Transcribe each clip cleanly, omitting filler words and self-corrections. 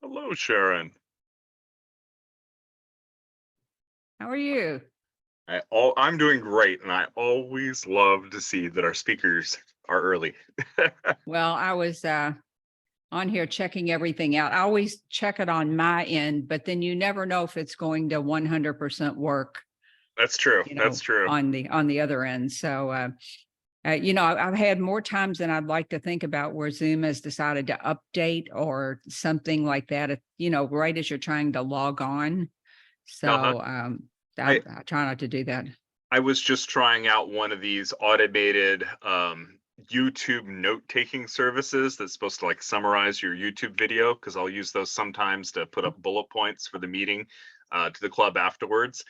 Hello, Sharon. How are you? I'm doing great, and I always love to see that our speakers are early. Well, I was on here checking everything out. I always check it on my end, but then you never know if it's going to 100% work, That's true. That's true. on the other end. So, I've had more times than I'd like to think about where Zoom has decided to update or something like that. Right as you're trying to log on. Uh-huh. So, I I try not to do that. I was just trying out one of these automated YouTube note-taking services that's supposed to like summarize your YouTube video because I'll use those sometimes to put up bullet points for the meeting to the club afterwards.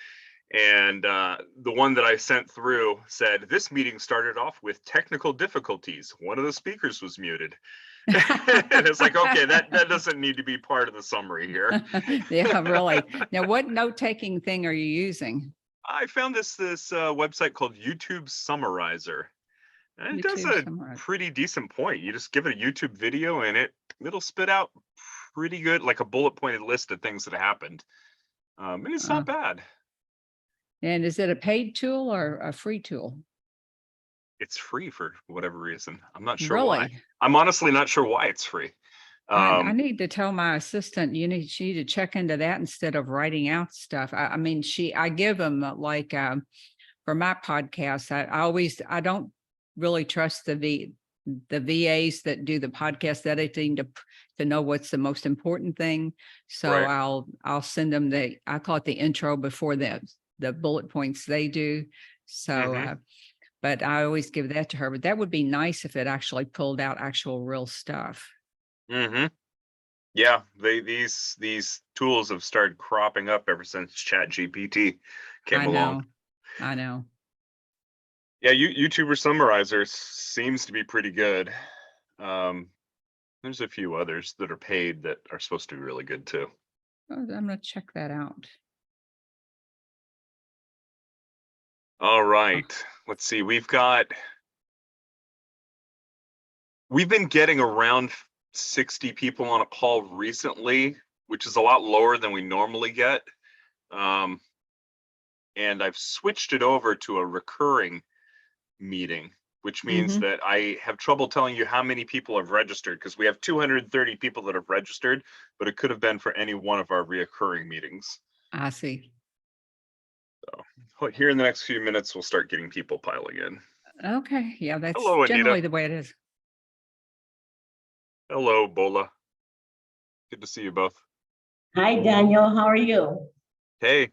And the one that I sent through said, this meeting started off with technical difficulties. One of the speakers was muted. And it's like, okay, that doesn't need to be part of the summary here. Yeah, really. Now, what note-taking thing are you using? I found this website called YouTube Summarizer. And it does YouTube a somewhere. pretty decent point. You just give it a YouTube video and it'll spit out pretty good, like a bullet pointed list of things that happened. And it's Uh, not bad. and is it a paid tool or a free tool? It's free for whatever reason. I'm not sure why. Really? I'm honestly not sure why it's free. I need to tell my assistant, she need to check into that instead of writing out stuff. I give them for my podcast, I don't really trust the VAs that do the podcast editing to know what's the most important thing. So Right. I'll send them I call it the intro before the bullet points they do. So, Mhm. but I always give that to her, but that would be nice if it actually pulled out actual real stuff. Mhm. Yeah, these tools have started cropping up ever since ChatGPT came I along. know. I know. Yeah, YouTuber Summarizer seems to be pretty good. Um, there's a few others that are paid that are supposed to be really good too. Oh, I'm gonna check that out. All Oh, right, let's see. We've been getting around 60 people on a call recently, which is a lot lower than we normally get. Um, and I've switched it over to a recurring meeting, which means mhm. that I have trouble telling you how many people have registered because we have 230 people that have registered, but it could have been for any one of our reoccurring meetings. I see. Here in the next few minutes, we'll start getting people piling in. Okay. Yeah, that's Hello, Anita. generally the way it is. Hello, Bola. Good to see you both. Hi, Daniel. How are you? Hey,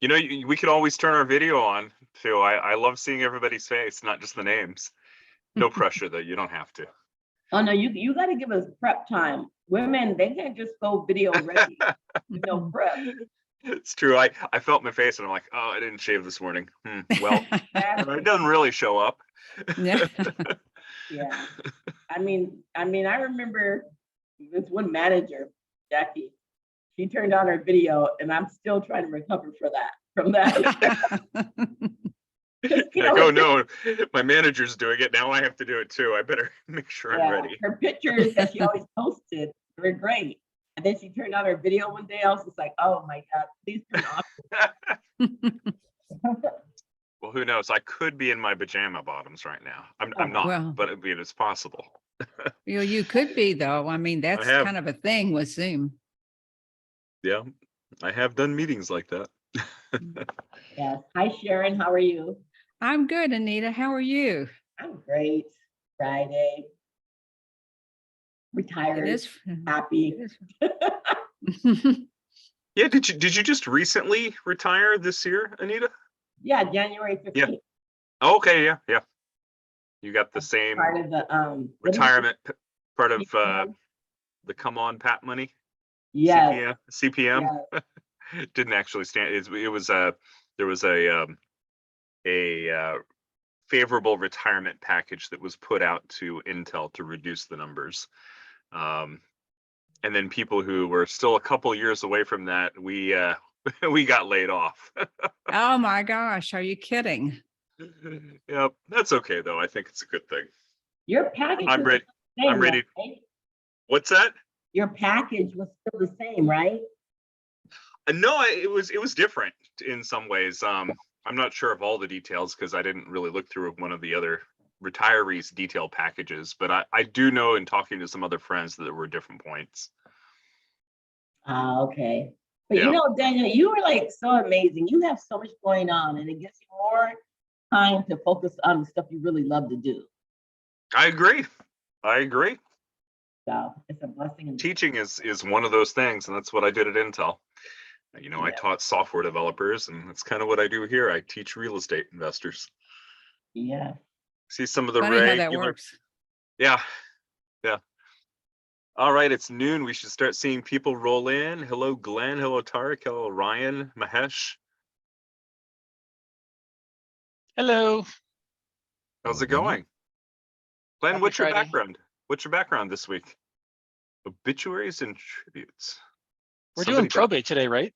we could always turn our video on too. I love seeing everybody's face, not just the names. No pressure though. You don't have to. Oh no, you got to give us prep time. Women, they can't just go video ready. No prep. It's true. I felt my face and I'm like, oh, I didn't shave this morning. Well, it doesn't really show up. Yeah. Yeah. I remember this one manager, Jackie. She turned on her video, and I'm still trying to recover from that. Like, oh no, my manager's doing it. Now I have to do it too. I better make sure I'm ready. Her pictures that she always posted were great. And then she turned on her video one day. I was just like, oh my God, please turn off. Well, who knows? I could be in my pajama bottoms right now. I'm not, Well, but it's possible. you could be though. I That's have, kind of a thing with Zoom. yeah, I have done meetings like that. Yes. Hi, Sharon. How are you? I'm good, Anita. How are you? I'm great. Friday. It Retired. is. Happy. Yeah, did you just recently retire this year, Anita? Yeah, January 15th. Yeah. Okay, yeah. You got the same Part of the retirement part of CPM? the come on Pat money? Yes. CPM. Yes. Didn't actually stand. It was there was a favorable retirement package that was put out to Intel to reduce the numbers. And then people who were still a couple years away from that, we got laid off. Oh my gosh, are you kidding? Yep, that's okay though. I think it's a good thing. Your package I'm is ready. the same, I'm ready. right? What's that? your package was still the same, right? No, it was different in some ways. I'm not sure of all the details because I didn't really look through one of the other retirees detail packages, but I do know in talking to some other friends that there were different points. Okay. But Yeah. Daniel, you are like so amazing. You have so much going on, and it gives you more time to focus on the stuff you really love to do. I agree. So it's a blessing. Teaching is one of those things, and that's what I did at Intel. I taught software developers, and that's kind of what I do here. I teach real estate investors. Yeah. See some of the Funny how that regular. works. Yeah. All right, it's noon. We should start seeing people roll in. Hello, Glenn. Hello, Tarek. Hello, Ryan, Mahesh. Hello. How's it going? Glenn, Happy what's your Friday. background? What's your background this week? Obituaries and tributes. We're Somebody doing probate today, right?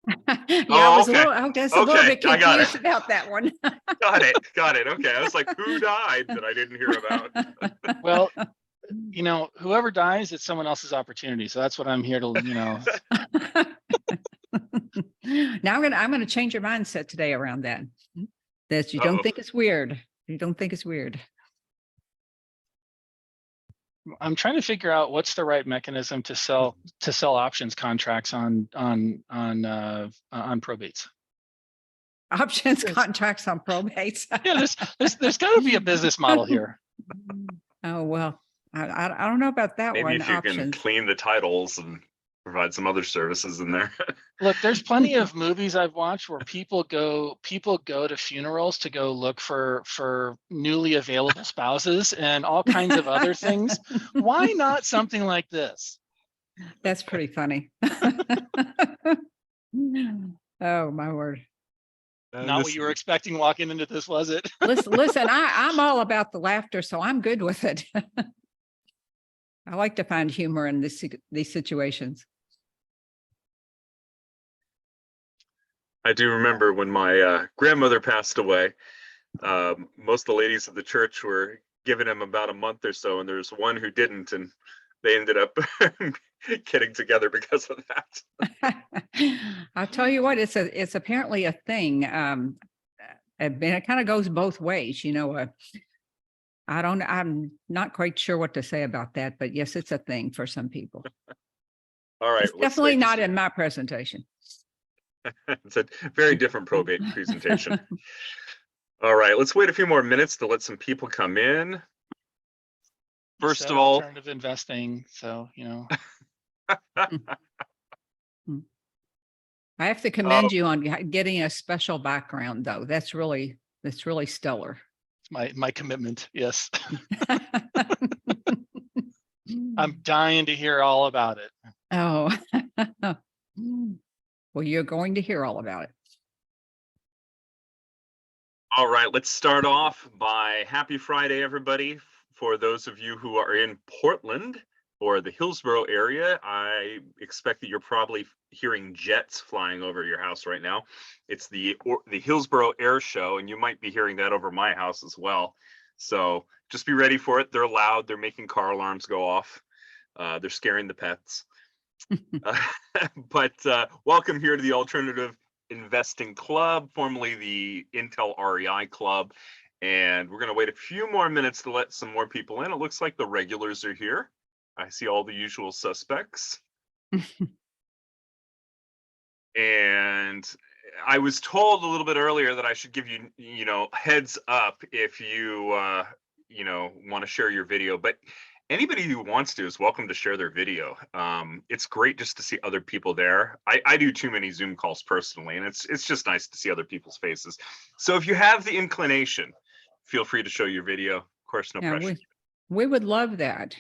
Yeah, Oh, I was okay. just a little Okay, bit I got confused it. about that one. Got it. Okay, I was like, who died that I didn't hear about? Well, whoever dies, it's someone else's opportunity. So that's what I'm here to, Now I'm gonna change your mindset today around that. That you don't think it's weird. You don't think it's weird. I'm trying to figure out what's the right mechanism to sell options contracts on probates. Options Yes. contracts on probates. Yeah, there's got to be a business model here. Oh well, I don't know about that Maybe one. if you Options. can clean the titles and provide some other services in there. Look, there's plenty of movies I've watched where people go to funerals to go look for newly available spouses and all kinds of other things. Why not something like this? That's pretty funny. Oh my word. Not what you were expecting walking into this, was it? Listen, I'm all about the laughter, so I'm good with it. I like to find humor in these situations. I do remember when my grandmother passed away, most of the ladies of the church were giving him about a month or so, and there's one who didn't, and they ended up getting together because of that. I'll tell you what, it's apparently a thing. And it kind of goes both ways, I'm not quite sure what to say about that, but yes, it's a thing for some people. All right. It's definitely not in my presentation. It's a very different probate presentation. All right, let's wait a few more minutes to let some people come in. First of all, alternative investing. So, I have to commend you on getting a special background, though. That's really stellar. It's my commitment. Yes. I'm dying to hear all about it. Oh, well, you're going to hear all about it. All right, let's start off by happy Friday, everybody. For those of you who are in Portland or the Hillsborough area, I expect that you're probably hearing jets flying over your house right now. It's the Hillsborough Air Show, and you might be hearing that over my house as well. So just be ready for it. They're loud. They're making car alarms go off. They're scaring the pets. But welcome here to the Alternative Investing Club, formerly the Intel REI Club. And we're going to wait a few more minutes to let some more people in. It looks like the regulars are here. I see all the usual suspects. And I was told a little bit earlier that I should give you, heads up if you, want to share your video. But anybody who wants to is welcome to share their video. It's great just to see other people there. I do too many Zoom calls personally, and it's just nice to see other people's faces. So if you have the inclination, feel free to show your video. Of course, no pressure. We would love that.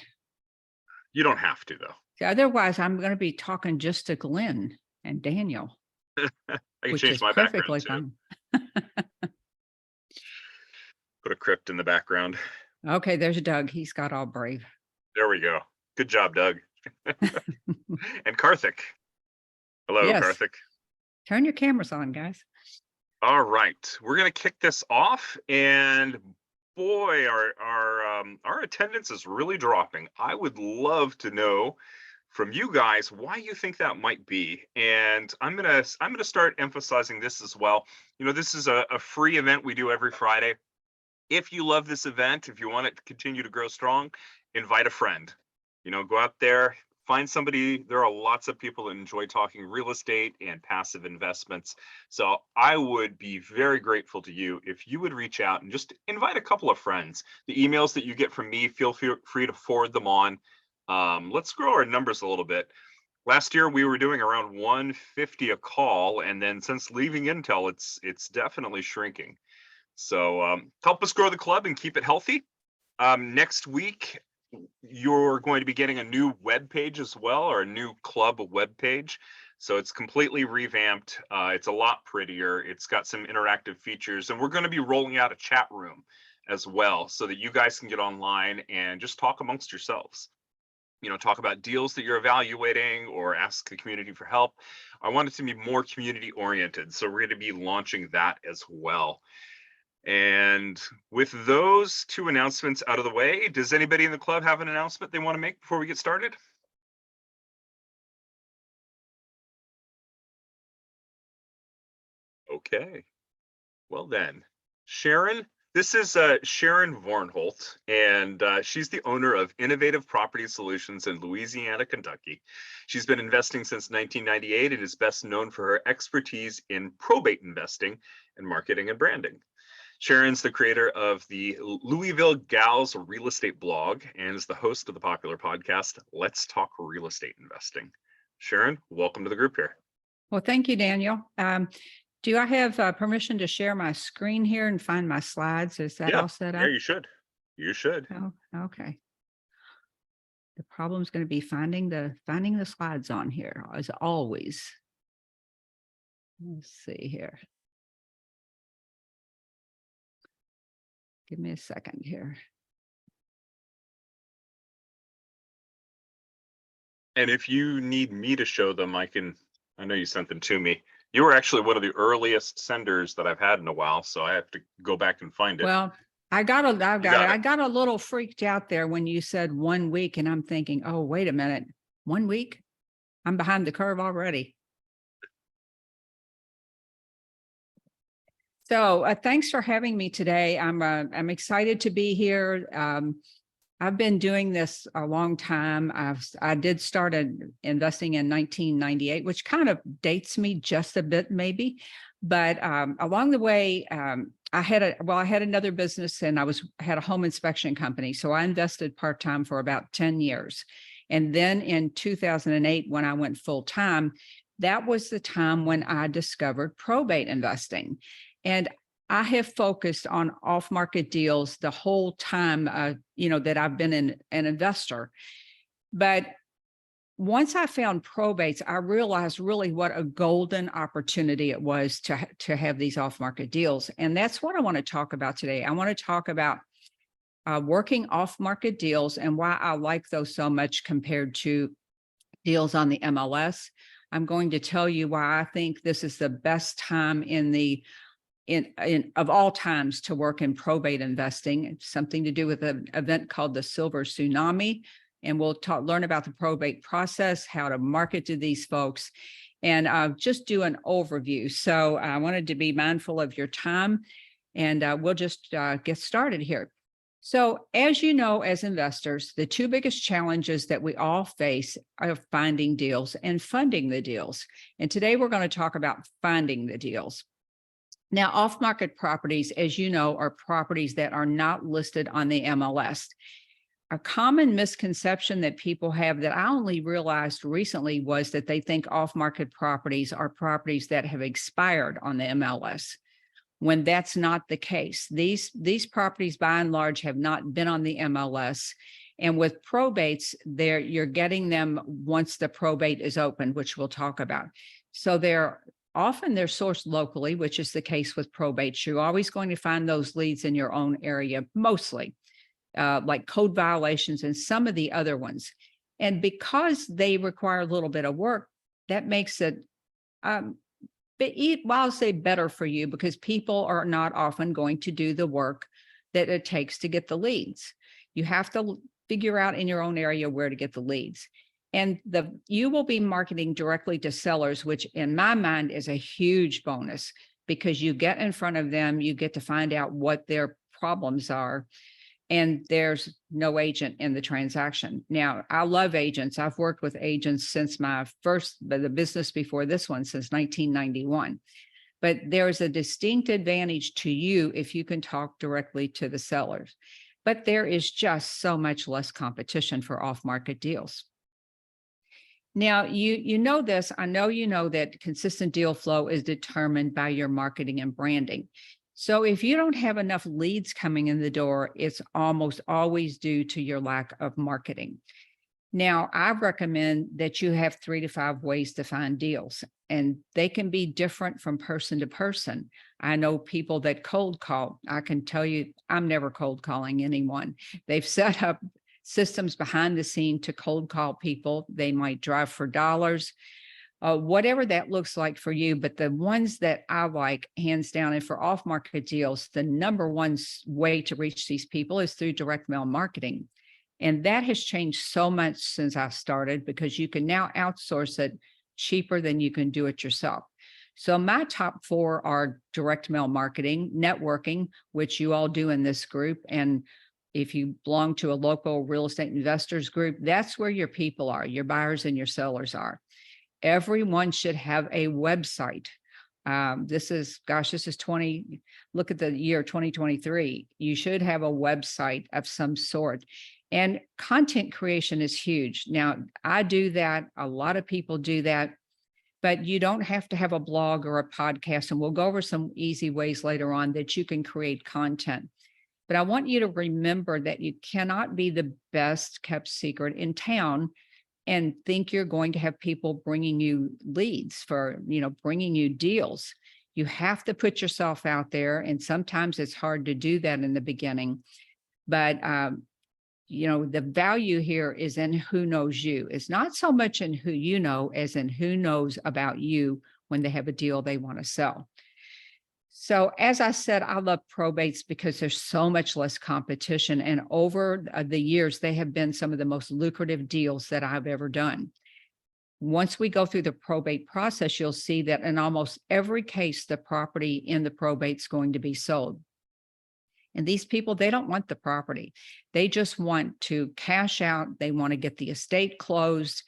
You don't have to, though. Otherwise, I'm going to be talking just to Glenn and Daniel. I can which change is my perfectly background fine. Put a crypt in the background. Okay, there's Doug. He's got all brave. There we go. Good job, Doug. And Karthik. Hello, Yes. Karthik. Turn your cameras on, guys. All right, we're gonna kick this off, and boy, our attendance is really dropping. I would love to know from you guys why you think that might be. And I'm gonna start emphasizing this as well. You know, this is a free event we do every Friday. If you love this event, if you want it to continue to grow strong, invite a friend. You know, go out there, find somebody. There are lots of people that enjoy talking real estate and passive investments. So I would be very grateful to you if you would reach out and just invite a couple of friends. The emails that you get from me, feel free to forward them on. Let's grow our numbers a little bit. Last year we were doing around 150 a call, and then since leaving Intel, it's definitely shrinking. So help us grow the club and keep it healthy. Next week, you're going to be getting a new web page as well, or a new club web page. So it's completely revamped. It's a lot prettier. It's got some interactive features, and we're going to be rolling out a chat room as well so that you guys can get online and just talk amongst yourselves. You know, talk about deals that you're evaluating or ask the community for help. I want it to be more community oriented. So we're going to be launching that as well. And with those two announcements out of the way, does anybody in the club have an announcement they want to make before we get started? Okay, well then, Sharon, this is Sharon Vornholt, and she's the owner of Innovative Property Solutions in Louisiana, Kentucky. She's been investing since 1998 and is best known for her expertise in probate investing and marketing and branding. Sharon's the creator of the Louisville Gals Real Estate blog and is the host of the popular podcast, Let's Talk Real Estate Investing. Sharon, welcome to the group here. Well, thank you, Daniel. Do I have permission to share my screen here and find my slides? Is that all set up? Yeah, you should. You should. Oh, okay. The problem's going to be finding the slides on here, as always. Let's see here. Give me a second here. And if you need me to show them, I know you sent them to me. You were actually one of the earliest senders that I've had in a while, so I have to go back and find it. Well, I got a little freaked out there when you said 1 week, and I'm thinking, oh, wait a minute, 1 week? I'm behind the curve already. So thanks for having me today. I'm excited to be here. I've been doing this a long time. I did start investing in 1998, which kind of dates me just a bit, maybe. But along the way, I had another business, and I had a home inspection company. So I invested part-time for about 10 years. And then in 2008, when I went full-time, that was the time when I discovered probate investing. And I have focused on off-market deals the whole time, that I've been an investor. But once I found probates, I realized really what a golden opportunity it was to have these off-market deals. And that's what I want to talk about today. I want to talk about working off-market deals and why I like those so much compared to deals on the MLS. I'm going to tell you why I think this is the best time of all times to work in probate investing. It's something to do with an event called the Silver Tsunami. And we'll learn about the probate process, how to market to these folks, and just do an overview. So I wanted to be mindful of your time, and we'll just get started here. So as you know, as investors, the two biggest challenges that we all face are finding deals and funding the deals. And today we're going to talk about finding the deals. Now, off-market properties, as you know, are properties that are not listed on the MLS. A common misconception that people have that I only realized recently was that they think off-market properties are properties that have expired on the MLS, when that's not the case. These properties, by and large, have not been on the MLS. And with probates, you're getting them once the probate is open, which we'll talk about. So they're sourced locally, which is the case with probates. You're always going to find those leads in your own area, mostly. Like code violations and some of the other ones. And because they require a little bit of work, that makes it, I'll say better for you, because people are not often going to do the work that it takes to get the leads. You have to figure out in your own area where to get the leads. And you will be marketing directly to sellers, which in my mind is a huge bonus because you get in front of them, you get to find out what their problems are, and there's no agent in the transaction. Now, I love agents. I've worked with agents since the business before this one, since 1991. But there's a distinct advantage to you if you can talk directly to the sellers. But there is just so much less competition for off-market deals. Now, you know this, I know you know that consistent deal flow is determined by your marketing and branding. So if you don't have enough leads coming in the door, it's almost always due to your lack of marketing. Now, I recommend that you have 3 to 5 ways to find deals, and they can be different from person to person. I know people that cold call. I can tell you, I'm never cold calling anyone. They've set up systems behind the scene to cold call people. They might drive for dollars, whatever that looks like for you. But the ones that I like, hands down, and for off-market deals, the number one way to reach these people is through direct mail marketing. And that has changed so much since I started because you can now outsource it cheaper than you can do it yourself. So my top 4 are direct mail marketing, networking, which you all do in this group. And if you belong to a local real estate investors group, that's where your people are, your buyers and your sellers are. Everyone should have a website. This is 20, look at the year 2023. You should have a website of some sort. And content creation is huge. Now, I do that. A lot of people do that, but you don't have to have a blog or a podcast. And we'll go over some easy ways later on that you can create content. But I want you to remember that you cannot be the best kept secret in town and think you're going to have people bringing you leads bringing you deals. You have to put yourself out there. And sometimes it's hard to do that in the beginning. But, the value here is in who knows you. It's not so much in who you know as in who knows about you when they have a deal they want to sell. So as I said, I love probates because there's so much less competition. And over the years, they have been some of the most lucrative deals that I've ever done. Once we go through the probate process, you'll see that in almost every case, the property in the probate is going to be sold. And these people, they don't want the property. They just want to cash out. They want to get the estate closed.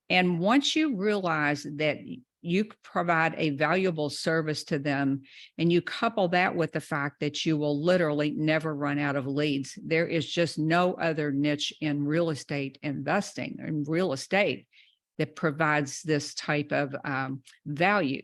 And once you realize that you provide a valuable service to them, and you couple that with the fact that you will literally never run out of leads, there is just no other niche in real estate investing, in real estate, that provides this type of value.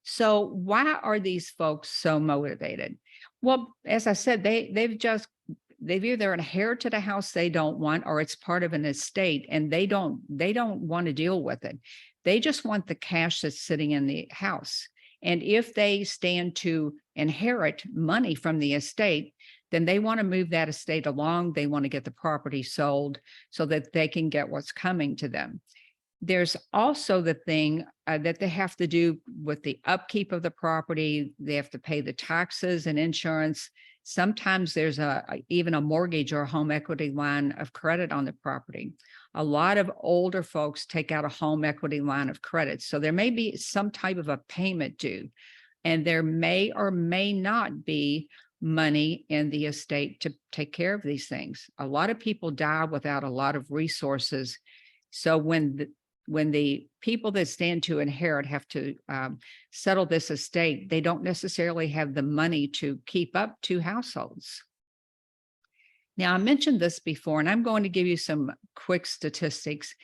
So why are these folks so motivated? Well, as I said, they've either inherited a house they don't want, or it's part of an estate and they don't want to deal with it. They just want the cash that's sitting in the house. And if they stand to inherit money from the estate, then they want to move that estate along. They want to get the property sold so that they can get what's coming to them. There's also the thing that they have to do with the upkeep of the property. They have to pay the taxes and insurance. Sometimes there's even a mortgage or a home equity line of credit on the property. A lot of older folks take out a home equity line of credit. So there may be some type of a payment due, and there may or may not be money in the estate to take care of these things. A lot of people die without a lot of resources. So when the people that stand to inherit have to settle this estate, they don't necessarily have the money to keep up 2 households. Now, I mentioned this before, and I'm going to give you some quick statistics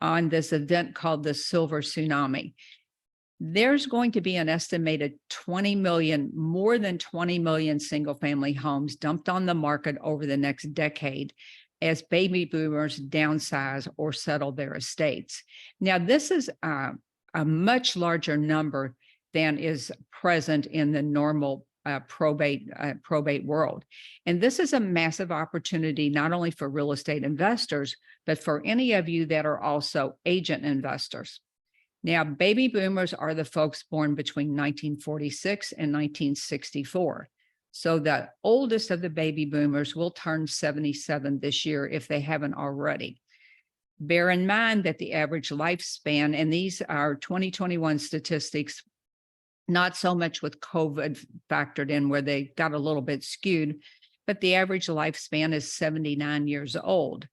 on this event called the silver tsunami. There's going to be an estimated 20 million, more than 20 million single family homes dumped on the market over the next decade as baby boomers downsize or settle their estates. Now, this is a much larger number than is present in the normal probate world. And this is a massive opportunity, not only for real estate investors, but for any of you that are also agent investors. Now, baby boomers are the folks born between 1946 and 1964. So the oldest of the baby boomers will turn 77 this year if they haven't already. Bear in mind that the average lifespan, and these are 2021 statistics, not so much with COVID factored in where they got a little bit skewed, but the average lifespan is 79 years old.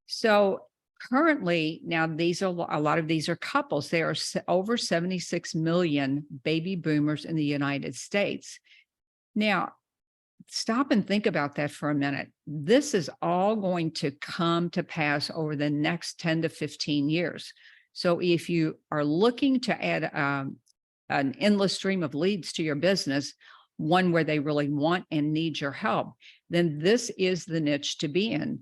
So currently, now these are a lot of these are couples. There are over 76 million baby boomers in the United States. Now, stop and think about that for a minute. This is all going to come to pass over the next 10 to 15 years. So if you are looking to add an endless stream of leads to your business, one where they really want and need your help, then this is the niche to be in.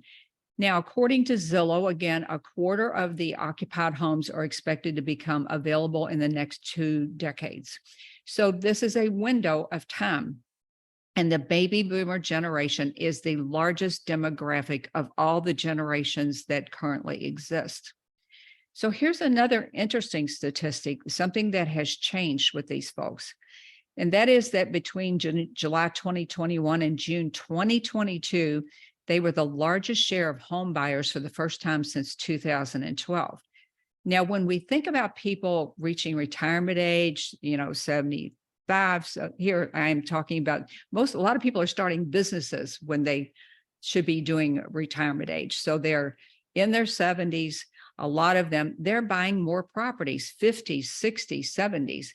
Now, according to Zillow, again, a quarter of the occupied homes are expected to become available in the next 2 decades. So this is a window of time. And the baby boomer generation is the largest demographic of all the generations that currently exist. So here's another interesting statistic, something that has changed with these folks. And that is that between July 2021 and June 2022, they were the largest share of home buyers for the first time since 2012. Now, when we think about people reaching retirement age, 75, so here I am talking about a lot of people are starting businesses when they should be doing retirement age. So they're in their 70s. A lot of them, they're buying more properties, 50s, 60s, 70s.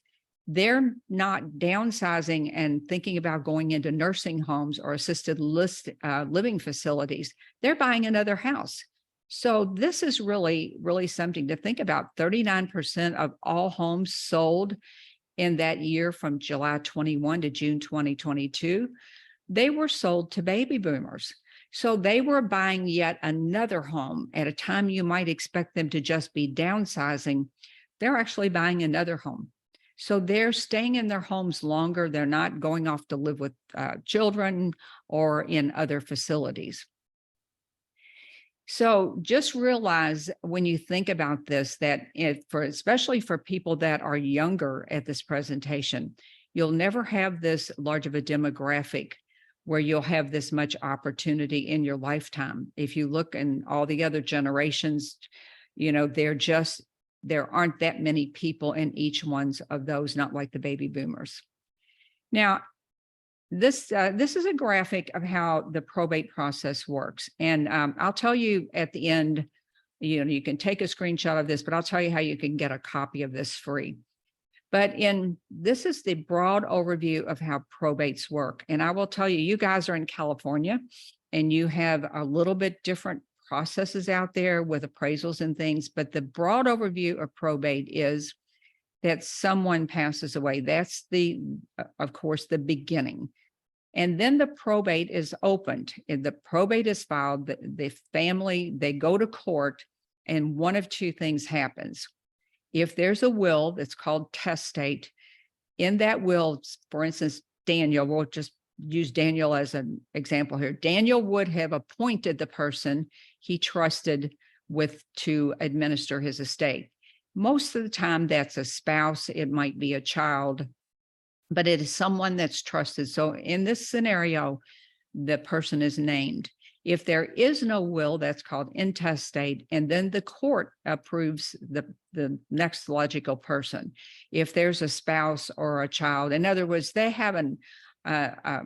They're not downsizing and thinking about going into nursing homes or assisted living facilities. They're buying another house. So this is really, really something to think about. 39% of all homes sold in that year from July 21 to June 2022, they were sold to baby boomers. So they were buying yet another home at a time you might expect them to just be downsizing. They're actually buying another home. So they're staying in their homes longer. They're not going off to live with children or in other facilities. So just realize when you think about this, that especially for people that are younger at this presentation, you'll never have this large of a demographic where you'll have this much opportunity in your lifetime. If you look in all the other generations, there aren't that many people in each one of those, not like the baby boomers. Now, this is a graphic of how the probate process works. And I'll tell you at the end, you can take a screenshot of this, but I'll tell you how you can get a copy of this free. But this is the broad overview of how probates work. And I will tell you, you guys are in California and you have a little bit different processes out there with appraisals and things, but the broad overview of probate is that someone passes away. That's of course, the beginning. And then the probate is opened. And the probate is filed, the family, they go to court, and one of two things happens. If there's a will that's called testate, in that will, for instance, Daniel, we'll just use Daniel as an example here. Daniel would have appointed the person he trusted with to administer his estate. Most of the time that's a spouse, it might be a child, but it is someone that's trusted. So in this scenario, the person is named. If there is no will, that's called intestate, and then the court approves the next logical person. If there's a spouse or a child, in other words, they have a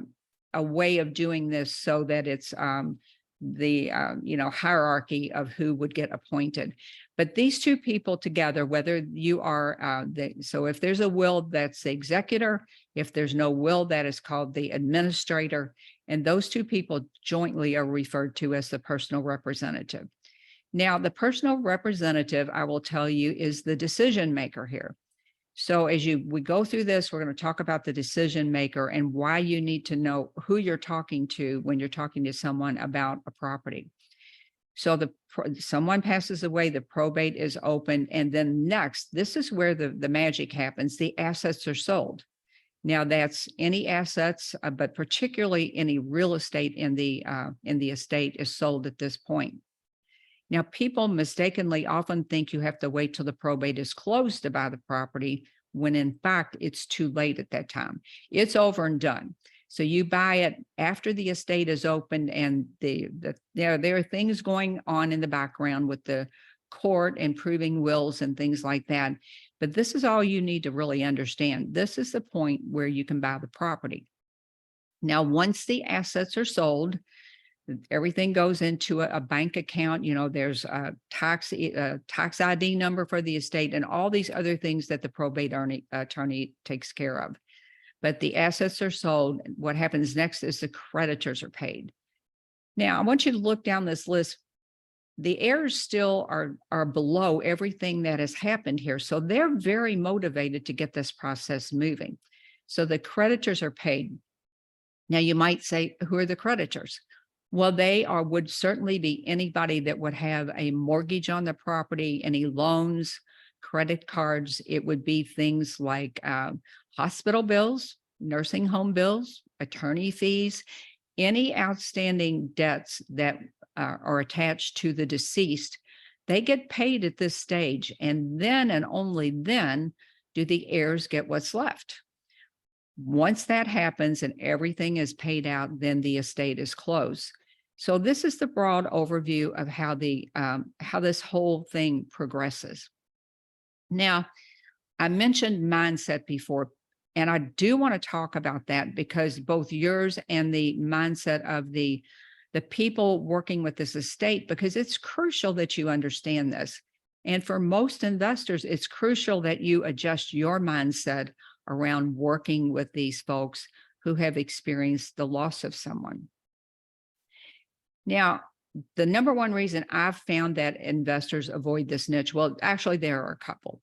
way of doing this so that it's the hierarchy of who would get appointed. But these two people together, whether you are so if there's a will, that's the executor. If there's no will, that is called the administrator. And those two people jointly are referred to as the personal representative. Now, the personal representative, I will tell you, is the decision maker here. So as we go through this, we're going to talk about the decision maker and why you need to know who you're talking to when you're talking to someone about a property. So someone passes away, the probate is open, and then next, this is where the magic happens. The assets are sold. Now that's any assets, but particularly any real estate in the estate is sold at this point. Now, people mistakenly often think you have to wait till the probate is closed to buy the property, when in fact, it's too late at that time. It's over and done. So you buy it after the estate is opened, and there are things going on in the background with the court and proving wills and things like that. But this is all you need to really understand. This is the point where you can buy the property. Now, once the assets are sold, everything goes into a bank account. You know, there's a tax ID number for the estate and all these other things that the probate attorney takes care of. But the assets are sold. What happens next is the creditors are paid. Now, I want you to look down this list. The heirs still are below everything that has happened here. So they're very motivated to get this process moving. So the creditors are paid. Now, you might say, who are the creditors? Well, they would certainly be anybody that would have a mortgage on the property, any loans, credit cards. It would be things like hospital bills, nursing home bills, attorney fees, any outstanding debts that are attached to the deceased. They get paid at this stage, and then and only then do the heirs get what's left. Once that happens and everything is paid out, then the estate is closed. So this is the broad overview of how this whole thing progresses. Now, I mentioned mindset before, and I do want to talk about that because both yours and the mindset of the people working with this estate, because it's crucial that you understand this. And for most investors, it's crucial that you adjust your mindset around working with these folks who have experienced the loss of someone. Now, the number one reason I've found that investors avoid this niche, well, actually, there are a couple.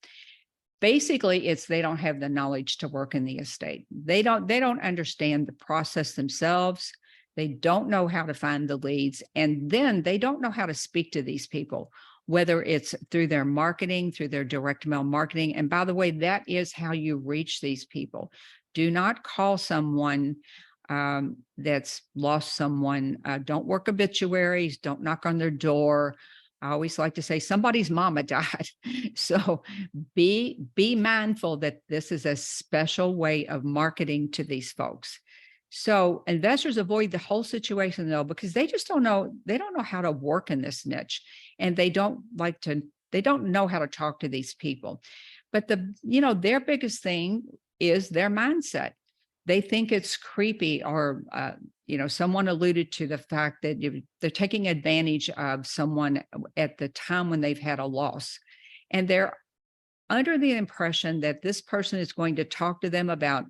Basically, it's they don't have the knowledge to work in the estate. They don't understand the process themselves. They don't know how to find the leads. And then they don't know how to speak to these people, whether it's through their marketing, through their direct mail marketing. And by the way, that is how you reach these people. Do not call someone that's lost someone. Don't work obituaries. Don't knock on their door. I always like to say somebody's mama died. So be mindful that this is a special way of marketing to these folks. So investors avoid the whole situation though, because they just don't know, they don't know how to work in this niche, and they don't know how to talk to these people. But their biggest thing is their mindset. They think it's creepy, or, someone alluded to the fact that they're taking advantage of someone at the time when they've had a loss. And they're under the impression that this person is going to talk to them about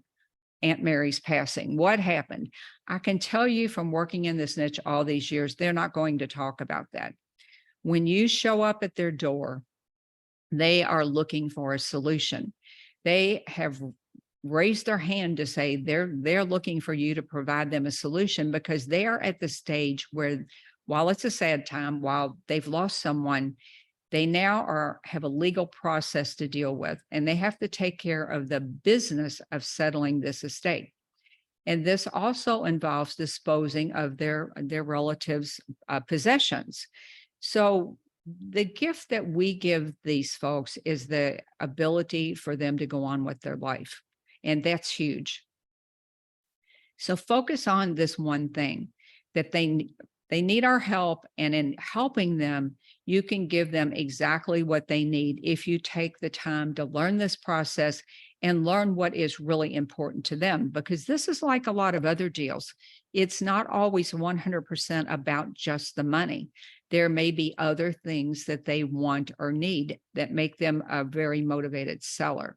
Aunt Mary's passing. What happened? I can tell you from working in this niche all these years, they're not going to talk about that. When you show up at their door, they are looking for a solution. They have raised their hand to say they're looking for you to provide them a solution, because they are at the stage where, while it's a sad time, while they've lost someone, they now have a legal process to deal with, and they have to take care of the business of settling this estate. And this also involves disposing of their relatives' possessions. So the gift that we give these folks is the ability for them to go on with their life. And that's huge. So focus on this one thing, that they need our help. And in helping them, you can give them exactly what they need if you take the time to learn this process and learn what is really important to them. Because this is like a lot of other deals. It's not always 100% about just the money. There may be other things that they want or need that make them a very motivated seller.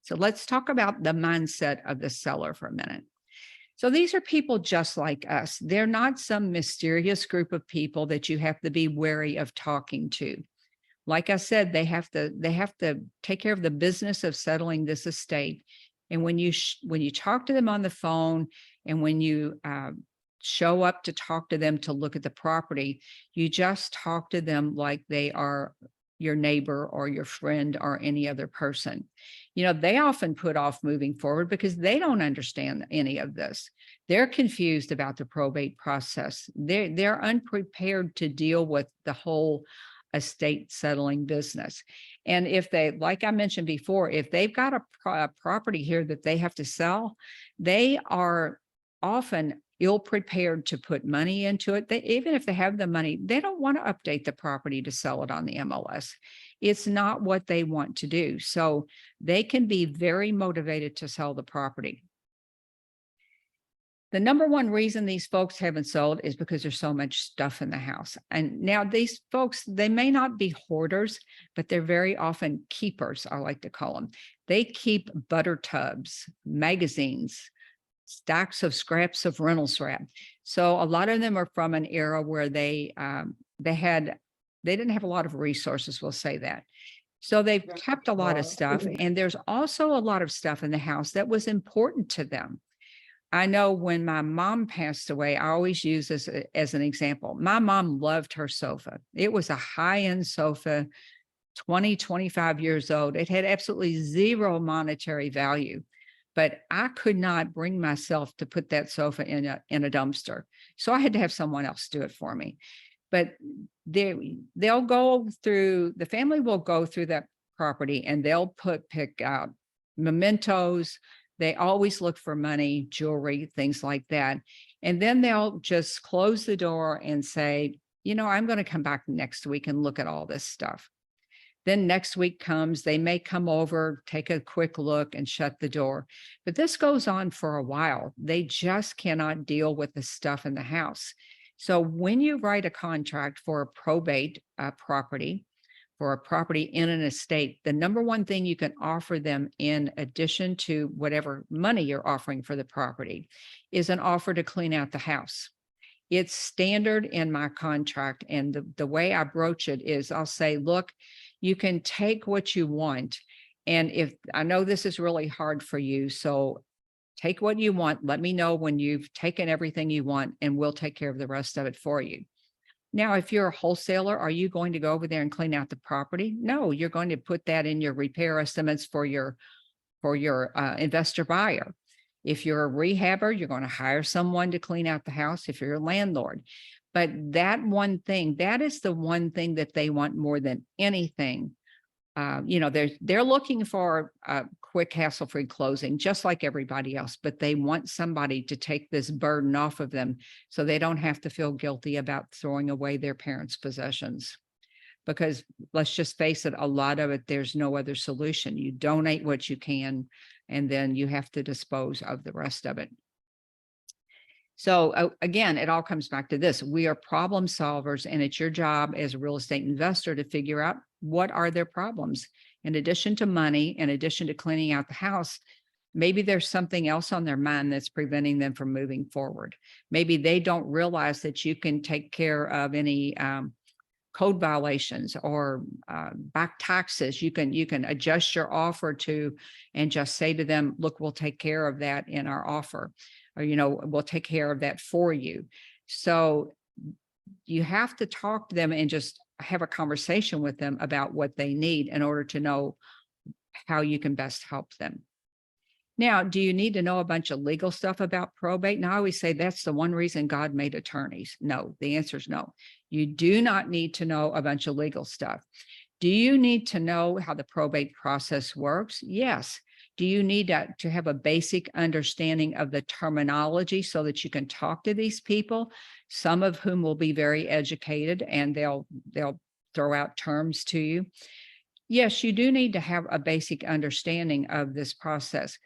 So let's talk about the mindset of the seller for a minute. So these are people just like us. They're not some mysterious group of people that you have to be wary of talking to. Like I said, they have to take care of the business of settling this estate. And when you talk to them on the phone, and when you show up to talk to them to look at the property, you just talk to them like they are your neighbor or your friend or any other person. They often put off moving forward because they don't understand any of this. They're confused about the probate process. They're unprepared to deal with the whole estate settling business. And if they, like I mentioned before, if they've got a property here that they have to sell, they are often ill-prepared to put money into it. Even if they have the money, they don't want to update the property to sell it on the MLS. It's not what they want to do. So they can be very motivated to sell the property. The number one reason these folks haven't sold is because there's so much stuff in the house. And now these folks, they may not be hoarders, but they're very often keepers, I like to call them. They keep butter tubs, magazines, stacks of scraps of Reynolds wrap. So a lot of them are from an era where they didn't have a lot of resources, we'll say that. So they've kept a lot of stuff, and there's also a lot of stuff in the house that was important to them. I know when my mom passed away, I always use this as an example. My mom loved her sofa. It was a high-end sofa, 20, 25 years old. It had absolutely zero monetary value, but I could not bring myself to put that sofa in a dumpster. So I had to have someone else do it for me. But they'll go through, the family will go through that property and they'll pick out mementos. They always look for money, jewelry, things like that. And then they'll just close the door and say, you know, I'm going to come back next week and look at all this stuff. Then next week comes, they may come over, take a quick look and shut the door. But this goes on for a while. They just cannot deal with the stuff in the house. So when you write a contract for a probate property, for a property in an estate, the number one thing you can offer them, in addition to whatever money you're offering for the property, is an offer to clean out the house. It's standard in my contract. And the way I broach it is I'll say, look, you can take what you want. And if I know this is really hard for you, so take what you want. Let me know when you've taken everything you want, and we'll take care of the rest of it for you. Now, if you're a wholesaler, are you going to go over there and clean out the property? No, you're going to put that in your repair estimates for your investor buyer. If you're a rehabber, you're going to hire someone to clean out the house if you're a landlord. But that one thing, that is the one thing that they want more than anything. You know, they're looking for a quick, hassle-free closing, just like everybody else, but they want somebody to take this burden off of them so they don't have to feel guilty about throwing away their parents' possessions. Because let's just face it, a lot of it, there's no other solution. You donate what you can, and then you have to dispose of the rest of it. So again, it all comes back to this. We are problem solvers, and it's your job as a real estate investor to figure out what are their problems. In addition to money, in addition to cleaning out the house, maybe there's something else on their mind that's preventing them from moving forward. Maybe they don't realize that you can take care of any code violations or back taxes. You can adjust your offer to, and just say to them, look, we'll take care of that in our offer. Or, you know, we'll take care of that for you. So you have to talk to them and just have a conversation with them about what they need in order to know how you can best help them. Now, do you need to know a bunch of legal stuff about probate? Now, I always say that's the one reason God made attorneys. No, the answer is no. You do not need to know a bunch of legal stuff. Do you need to know how the probate process works? Yes. Do you need to have a basic understanding of the terminology so that you can talk to these people, some of whom will be very educated and they'll throw out terms to you? Yes, you do need to have a basic understanding of this process,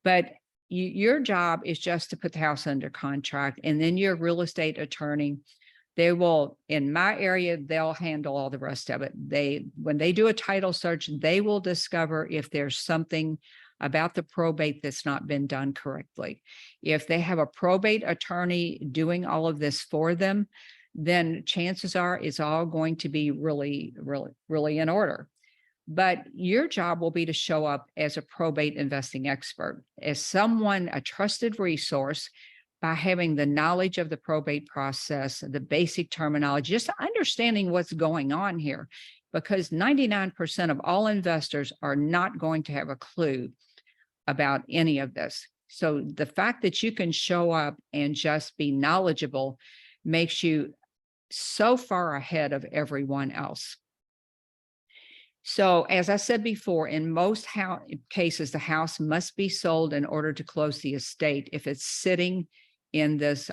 but your job is just to put the house under contract, and then your real estate attorney, they will, in my area, they'll handle all the rest of it. When they do a title search, they will discover if there's something about the probate that's not been done correctly. If they have a probate attorney doing all of this for them, then chances are it's all going to be really, really, really in order. But your job will be to show up as a probate investing expert, as someone, a trusted resource, by having the knowledge of the probate process, the basic terminology, just understanding what's going on here, because 99% of all investors are not going to have a clue about any of this. So the fact that you can show up and just be knowledgeable makes you so far ahead of everyone else. So as I said before, in most cases, the house must be sold in order to close the estate if it's sitting in this,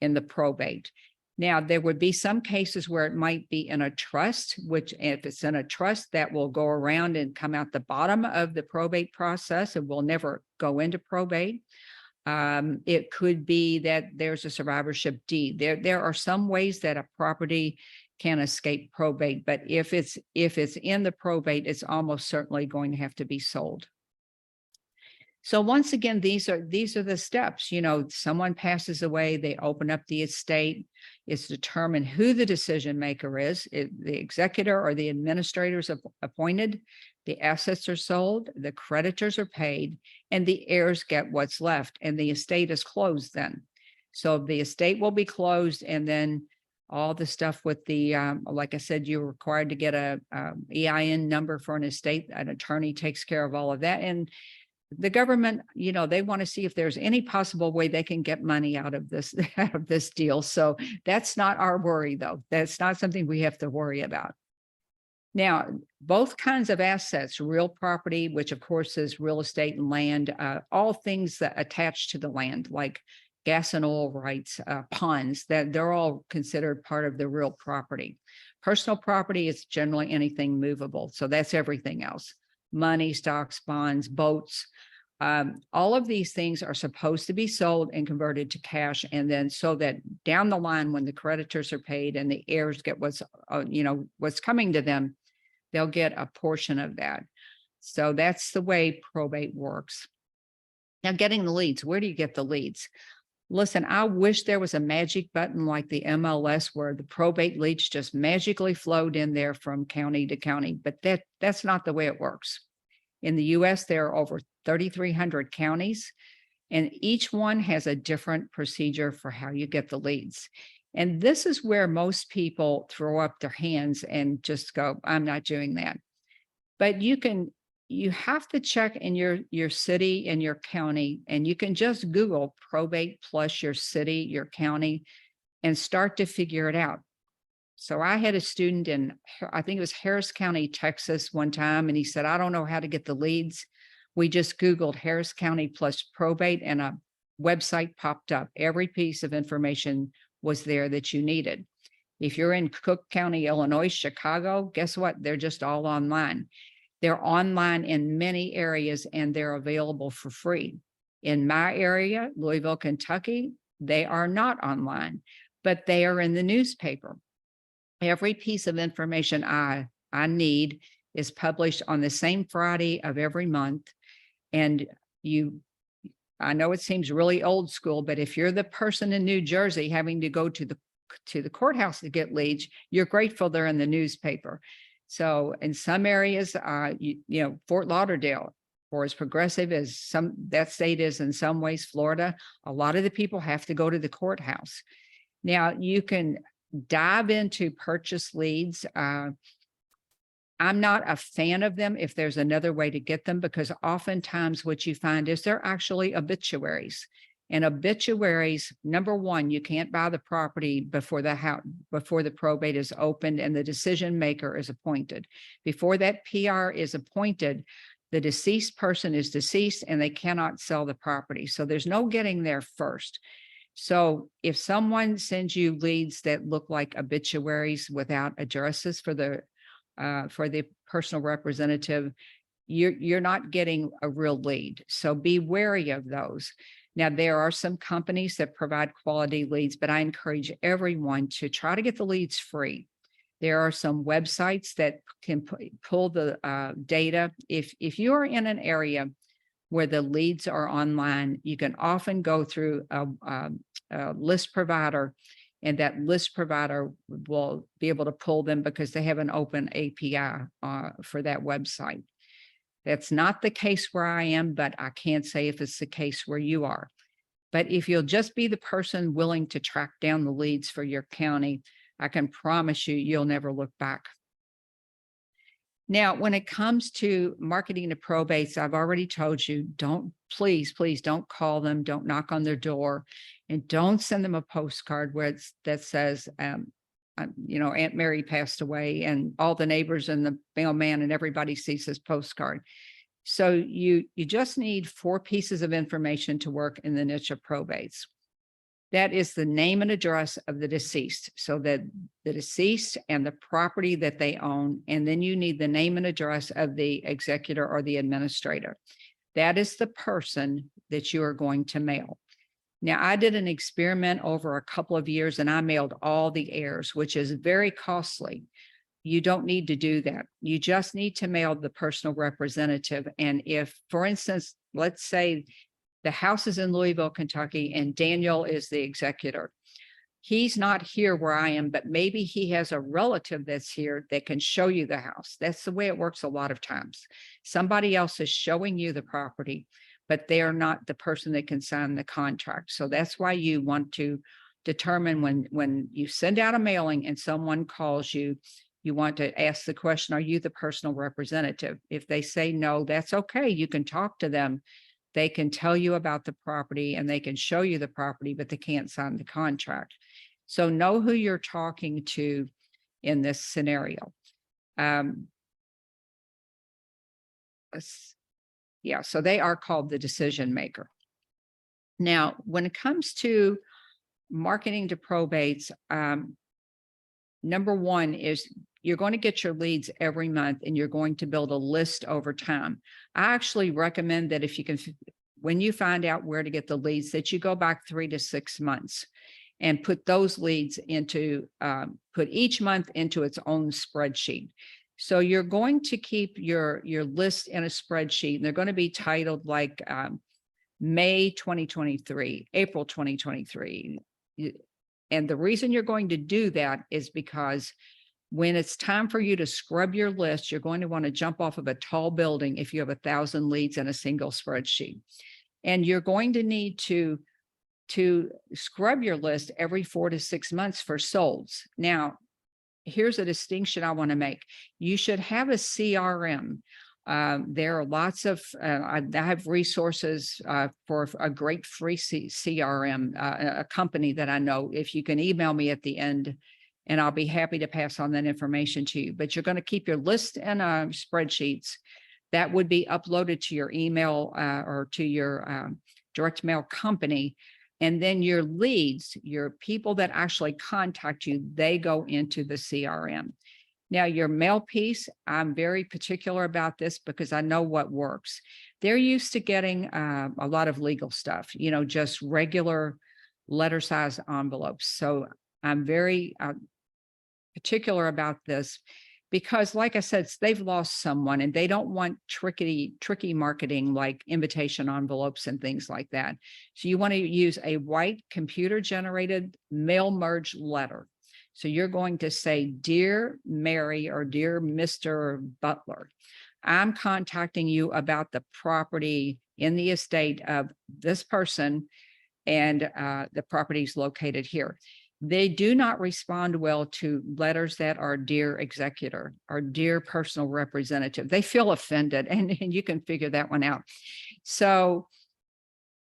in the probate. Now, there would be some cases where it might be in a trust, which if it's in a trust, that will go around and come out the bottom of the probate process and will never go into probate. It could be that there's a survivorship deed. There are some ways that a property can escape probate, but if it's in the probate, it's almost certainly going to have to be sold. So once again, these are the steps. You know, someone passes away, they open up the estate. It's determined who the decision maker is. The executor or the administrators appointed. The assets are sold, the creditors are paid, and the heirs get what's left, and the estate is closed then. So the estate will be closed, and then all the stuff with the, like I said, you're required to get a EIN number for an estate. An attorney takes care of all of that. And the government, you know, they want to see if there's any possible way they can get money out of this, out of this deal. So that's not our worry, though. That's not something we have to worry about. Now, both kinds of assets, real property, which of course is real estate and land, all things that attach to the land, like gas and oil rights, ponds, that they're all considered part of the real property. Personal property is generally anything movable. So that's everything else. Money, stocks, bonds, boats. All of these things are supposed to be sold and converted to cash. And then so that down the line, when the creditors are paid and the heirs get what's, what's coming to them, they'll get a portion of that. So that's the way probate works. Now, getting the leads, where do you get the leads? Listen, I wish there was a magic button like the MLS where the probate leads just magically flowed in there from county to county, but that's not the way it works. In the US, there are over 3,300 counties, and each one has a different procedure for how you get the leads. And this is where most people throw up their hands and just go, I'm not doing that. But you have to check in your city and your county, and you can just Google probate plus your city, your county, and start to figure it out. So I had a student in, I think it was Harris County, Texas one time, and he said, I don't know how to get the leads. We just Googled Harris County plus probate and a website popped up. Every piece of information was there that you needed. If you're in Cook County, Illinois, Chicago, guess what? They're just all online. They're online in many areas and they're available for free. In my area, Louisville, Kentucky, they are not online, but they are in the newspaper. Every piece of information I need is published on the same Friday of every month. And I know it seems really old school, but if you're the person in New Jersey having to go to the courthouse to get leads, you're grateful they're in the newspaper. So in some areas, Fort Lauderdale, or as progressive as that state is in some ways, Florida, a lot of the people have to go to the courthouse. Now you can dive into purchase leads. I'm not a fan of them if there's another way to get them, because oftentimes what you find is they're actually obituaries. And obituaries, number one, you can't buy the property before the probate is opened and the decision maker is appointed. Before that PR is appointed, the deceased person is deceased and they cannot sell the property. So there's no getting there first. So if someone sends you leads that look like obituaries without addresses for the personal representative, you're not getting a real lead. So be wary of those. Now, there are some companies that provide quality leads, but I encourage everyone to try to get the leads free. There are some websites that can pull the data. If you are in an area where the leads are online, you can often go through a list provider, and that list provider will be able to pull them because they have an open API for that website. That's not the case where I am, but I can't say if it's the case where you are. But if you'll just be the person willing to track down the leads for your county, I can promise you, you'll never look back. Now, when it comes to marketing to probates, I've already told you, please don't call them, don't knock on their door, and don't send them a postcard that says, Aunt Mary passed away, and all the neighbors and the mailman and everybody sees this postcard. So you just need 4 pieces of information to work in the niche of probates. That is the name and address of the deceased. So that the deceased and the property that they own, and then you need the name and address of the executor or the administrator. That is the person that you are going to mail. Now, I did an experiment over a couple of years and I mailed all the heirs, which is very costly. You don't need to do that. You just need to mail the personal representative. And if, for instance, let's say the house is in Louisville, Kentucky, and Daniel is the executor. He's not here where I am, but maybe he has a relative that's here that can show you the house. That's the way it works a lot of times. Somebody else is showing you the property, but they are not the person that can sign the contract. So that's why you want to determine when you send out a mailing and someone calls you, you want to ask the question, are you the personal representative? If they say no, that's okay. You can talk to them. They can tell you about the property and they can show you the property, but they can't sign the contract. So know who you're talking to in this scenario. Yeah, so they are called the decision maker. Now, when it comes to marketing to probates, number one is you're going to get your leads every month and you're going to build a list over time. I actually recommend that if you can, when you find out where to get the leads, that you go back 3 to 6 months and put those leads into, put each month into its own spreadsheet. So you're going to keep your list in a spreadsheet and they're going to be titled like May 2023, April 2023. And the reason you're going to do that is because when it's time for you to scrub your list, you're going to want to jump off of a tall building if you have 1,000 leads in a single spreadsheet. And you're going to need to scrub your list every 4 to 6 months for solds. Now, here's a distinction I want to make. You should have a CRM. There are lots of, I have resources for a great free CRM, a company that I know. If you can email me at the end, and I'll be happy to pass on that information to you. But you're going to keep your list in spreadsheets that would be uploaded to your email or to your direct mail company. And then your leads, your people that actually contact you, they go into the CRM. Now, your mail piece, I'm very particular about this because I know what works. They're used to getting a lot of legal stuff, you know, just regular letter size envelopes. So I'm very particular about this because, like I said, they've lost someone and they don't want tricky marketing like invitation envelopes and things like that. So you want to use a white computer generated mail merge letter. So you're going to say, Dear Mary or Dear Mr. Butler, I'm contacting you about the property in the estate of this person, and the property is located here. They do not respond well to letters that are Dear Executor or Dear Personal Representative. They feel offended, and you can figure that one out. So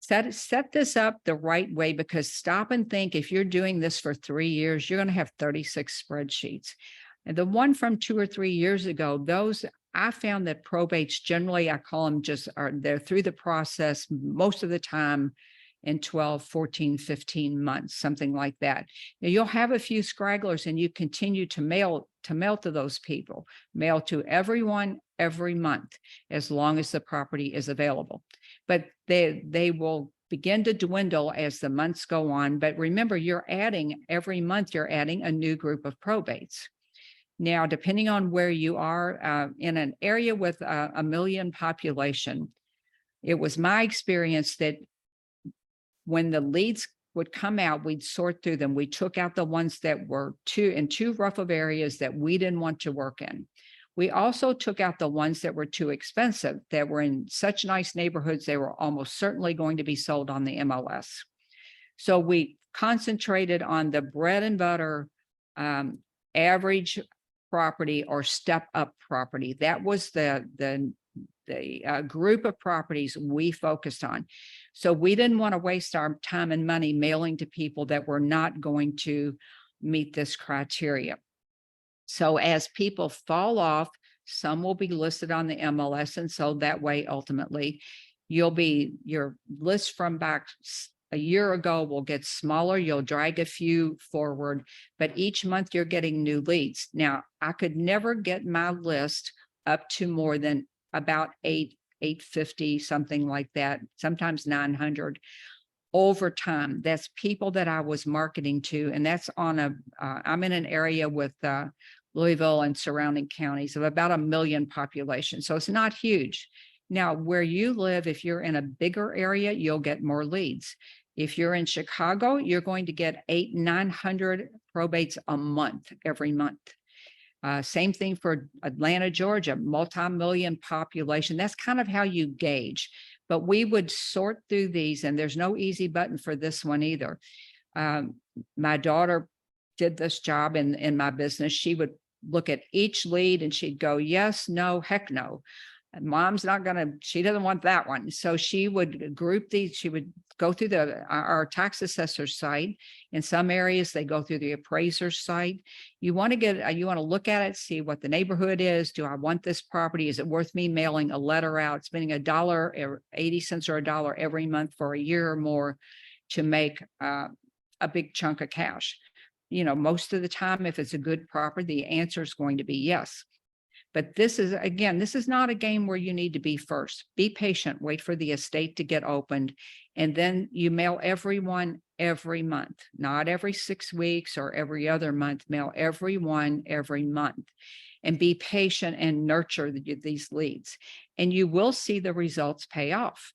set this up the right way, because stop and think, if you're doing this for 3 years, you're going to have 36 spreadsheets. And the one from 2 or 3 years ago, those I found that probates generally, I call them they're through the process most of the time in 12, 14, 15 months, something like that. Now, you'll have a few scragglers and you continue to mail to those people, mail to everyone every month, as long as the property is available. But they will begin to dwindle as the months go on. But remember, every month you're adding a new group of probates. Now, depending on where you are in an area with a million population, it was my experience that when the leads would come out, we'd sort through them. We took out the ones that were too rough of areas that we didn't want to work in. We also took out the ones that were too expensive, that were in such nice neighborhoods, they were almost certainly going to be sold on the MLS. So we concentrated on the bread and butter, average property or step up property. That was the group of properties we focused on. So we didn't want to waste our time and money mailing to people that were not going to meet this criteria. So as people fall off, some will be listed on the MLS. And so that way, ultimately, your list from back a year ago will get smaller. You'll drag a few forward, but each month you're getting new leads. Now, I could never get my list up to more than about 850, something like that, sometimes 900 over time. That's people that I was marketing to. And that's on I'm in an area with Louisville and surrounding counties of about 1 million population. So it's not huge. Now, where you live, if you're in a bigger area, you'll get more leads. If you're in Chicago, you're going to get 800-900 probates a month, every month. Same thing for Atlanta, Georgia, multi-million population. That's kind of how you gauge. But we would sort through these, and there's no easy button for this one either. My daughter did this job in my business. She would look at each lead and she'd go, yes, no, heck no. Mom's not she doesn't want that one. So she would group these, she would go through our tax assessor site. In some areas, they go through the appraiser's site. You want to look at it, see what the neighborhood is. Do I want this property? Is it worth me mailing a letter out, spending $1.80 or $1 every month for a year or more to make a big chunk of cash? Most of the time, if it's a good property, the answer is going to be yes. But this is not a game where you need to be first. Be patient, wait for the estate to get opened, and then you mail everyone every month, not every 6 weeks or every other month. Mail everyone every month, and be patient and nurture these leads, and you will see the results pay off.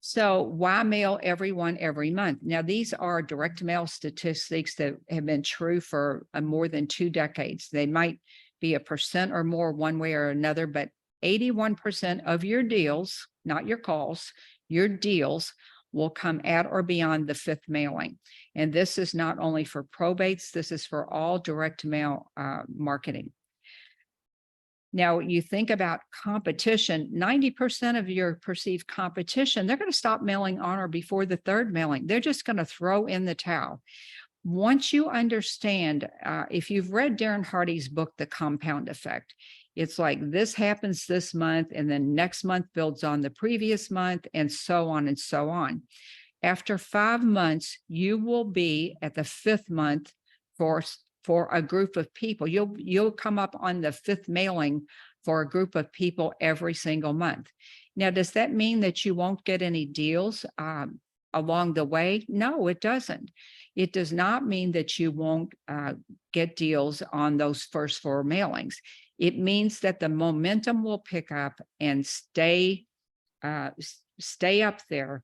So why mail everyone every month? Now, these are direct mail statistics that have been true for more than 2 decades. They might be 1% or more one way or another, but 81% of your deals, not your calls, your deals will come at or beyond the 5th mailing. And this is not only for probates, this is for all direct mail marketing. Now, you think about competition, 90% of your perceived competition, they're going to stop mailing on or before the 3rd mailing. They're just going to throw in the towel. Once you understand, if you've read Darren Hardy's book, The Compound Effect, it's like this happens this month, and then next month builds on the previous month, and so on and so on. After 5 months, you will be at the 5th month for a group of people. You'll come up on the 5th mailing for a group of people every single month. Now, does that mean that you won't get any deals along the way? No, it doesn't. It does not mean that you won't get deals on those first 4 mailings. It means that the momentum will pick up and stay up there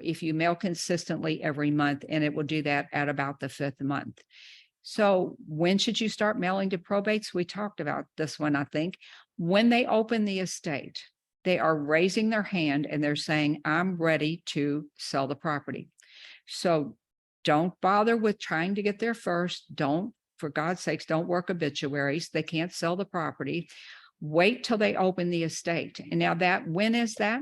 if you mail consistently every month, and it will do that at about the 5th month. So when should you start mailing to probates? We talked about this one, I think. When they open the estate, they are raising their hand and they're saying, I'm ready to sell the property. So don't bother with trying to get there first. For God's sakes, don't work obituaries. They can't sell the property. Wait till they open the estate. And now when is that?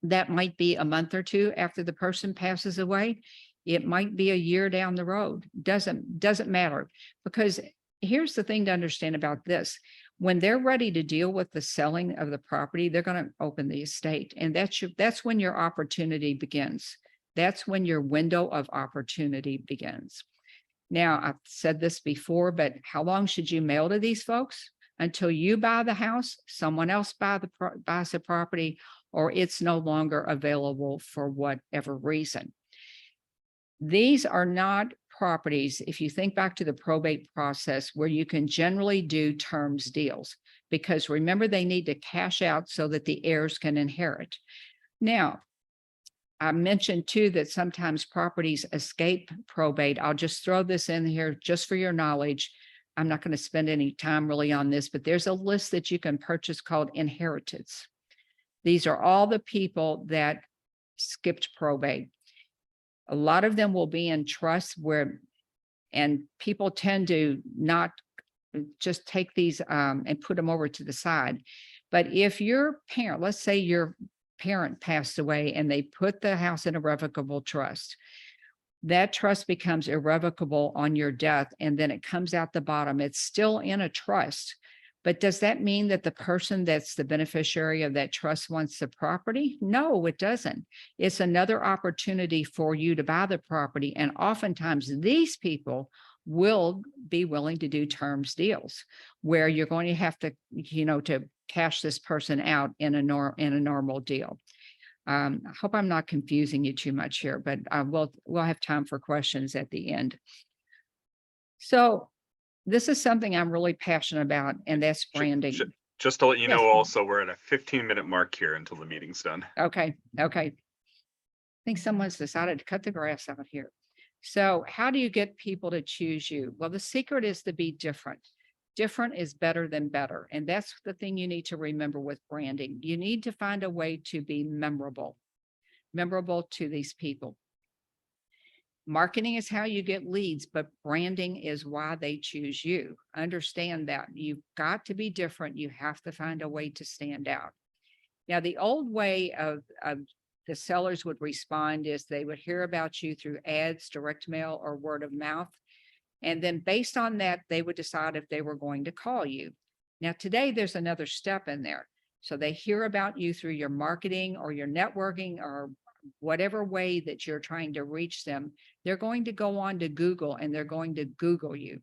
That might be a month or 2 after the person passes away. It might be a year down the road. Doesn't matter, because here's the thing to understand about this. When they're ready to deal with the selling of the property, they're going to open the estate. And that's when your opportunity begins. That's when your window of opportunity begins. Now, I've said this before, but how long should you mail to these folks? Until you buy the house, someone else buys the property, or it's no longer available for whatever reason. These are not properties, if you think back to the probate process, where you can generally do terms deals, because remember, they need to cash out so that the heirs can inherit. Now, I mentioned too that sometimes properties escape probate. I'll just throw this in here just for your knowledge. I'm not going to spend any time really on this, but there's a list that you can purchase called inheritance. These are all the people that skipped probate. A lot of them will be in trust and people tend to not just take these and put them over to the side. But if your parent, let's say your parent passed away and they put the house in a irrevocable trust, that trust becomes irrevocable on your death, and then it comes out the bottom. It's still in a trust, But does that mean that the person that's the beneficiary of that trust wants the property? No, it doesn't. It's another opportunity for you to buy the property. And oftentimes these people will be willing to do terms deals where you're going to have to, to cash this person out in a normal deal. I hope I'm not confusing you too much here, but we'll have time for questions at the end. So this is something I'm really passionate about, and that's branding. Just to let you Yes. know, also, we're at a 15-minute mark here until the meeting's done. Okay. I think someone's decided to cut the grass out here. So how do you get people to choose you? Well, the secret is to be different. Different is better than better. And that's the thing you need to remember with branding. You need to find a way to be memorable to these people. Marketing is how you get leads, but branding is why they choose you. Understand that you've got to be different. You have to find a way to stand out. Now, the old way of the sellers would respond is they would hear about you through ads, direct mail, or word of mouth. And then based on that, they would decide if they were going to call you. Now, today, there's another step in there. So they hear about you through your marketing or your networking or whatever way that you're trying to reach them. They're going to go on to Google and they're going to Google you.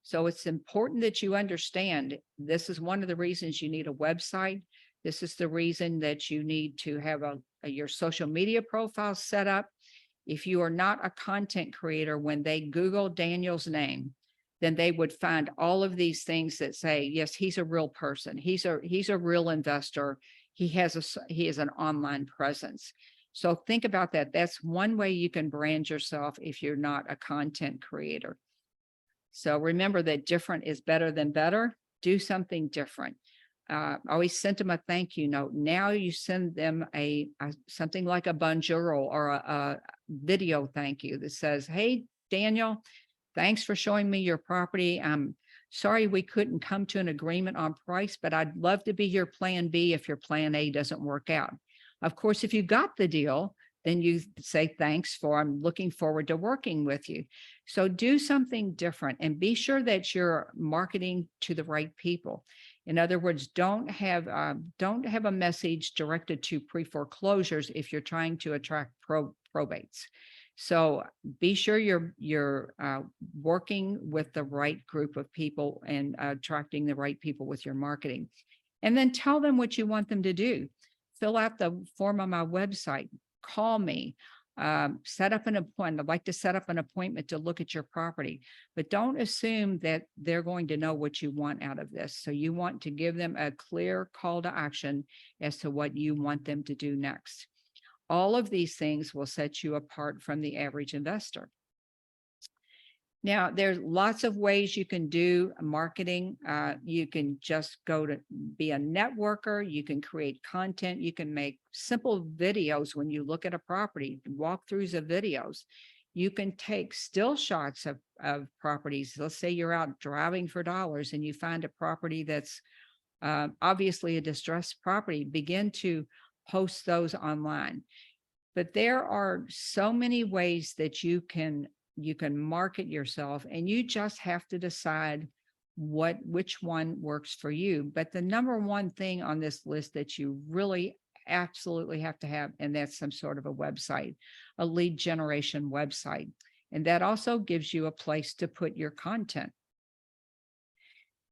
So it's important that you understand this is one of the reasons you need a website. This is the reason that you need to have your social media profile set up. If you are not a content creator, when they Google Daniel's name, then they would find all of these things that say, yes, he's a real person. He's a real investor. He has an online presence. So think about that. That's one way you can brand yourself if you're not a content creator. So remember that different is better than better. Do something different. I always sent them a thank you note. Now you send them something like a bonjour or a video thank you that says, hey, Daniel, thanks for showing me your property. I'm sorry we couldn't come to an agreement on price, but I'd love to be your plan B if your plan A doesn't work out. Of course, if you got the deal, then you say, thanks I'm looking forward to working with you. So do something different and be sure that you're marketing to the right people. In other words, don't have a message directed to pre-foreclosures if you're trying to attract probates. So be sure you're working with the right group of people and attracting the right people with your marketing. And then tell them what you want them to do. Fill out the form on my website, call me, set up an appointment. I'd like to set up an appointment to look at your property, but don't assume that they're going to know what you want out of this. So you want to give them a clear call to action as to what you want them to do next. All of these things will set you apart from the average investor. Now, there's lots of ways you can do marketing. You can just go to be a networker. You can create content. You can make simple videos when you look at a property, walkthroughs of videos. You can take still shots of properties. Let's say you're out driving for dollars and you find a property that's obviously a distressed property. Begin to post those online. But there are so many ways that you can market yourself, and you just have to decide which one works for you. But the number one thing on this list that you really absolutely have to have, and that's some sort of a website, a lead generation website. And that also gives you a place to put your content.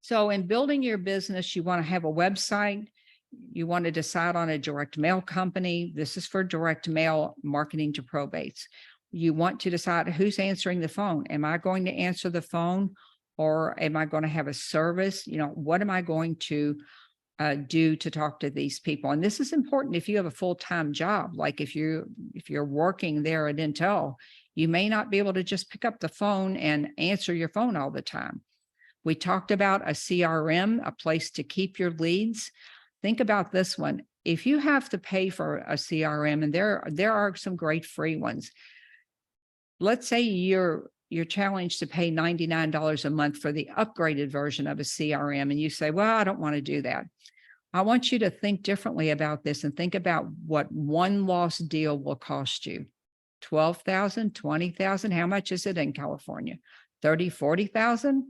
So in building your business, you want to have a website. You want to decide on a direct mail company. This is for direct mail marketing to probates. You want to decide who's answering the phone. Am I going to answer the phone, or am I going to have a service? What am I going to do to talk to these people? And this is important if you have a full-time job. Like if you're working there at Intel, you may not be able to just pick up the phone and answer your phone all the time. We talked about a CRM, a place to keep your leads. Think about this one. If you have to pay for a CRM, and there are some great free ones. Let's say you're challenged to pay $99 a month for the upgraded version of a CRM, and you say, well, I don't want to do that. I want you to think differently about this and think about what one lost deal will cost you. $12,000, $20,000. How much is it in California? $30,000, $40,000?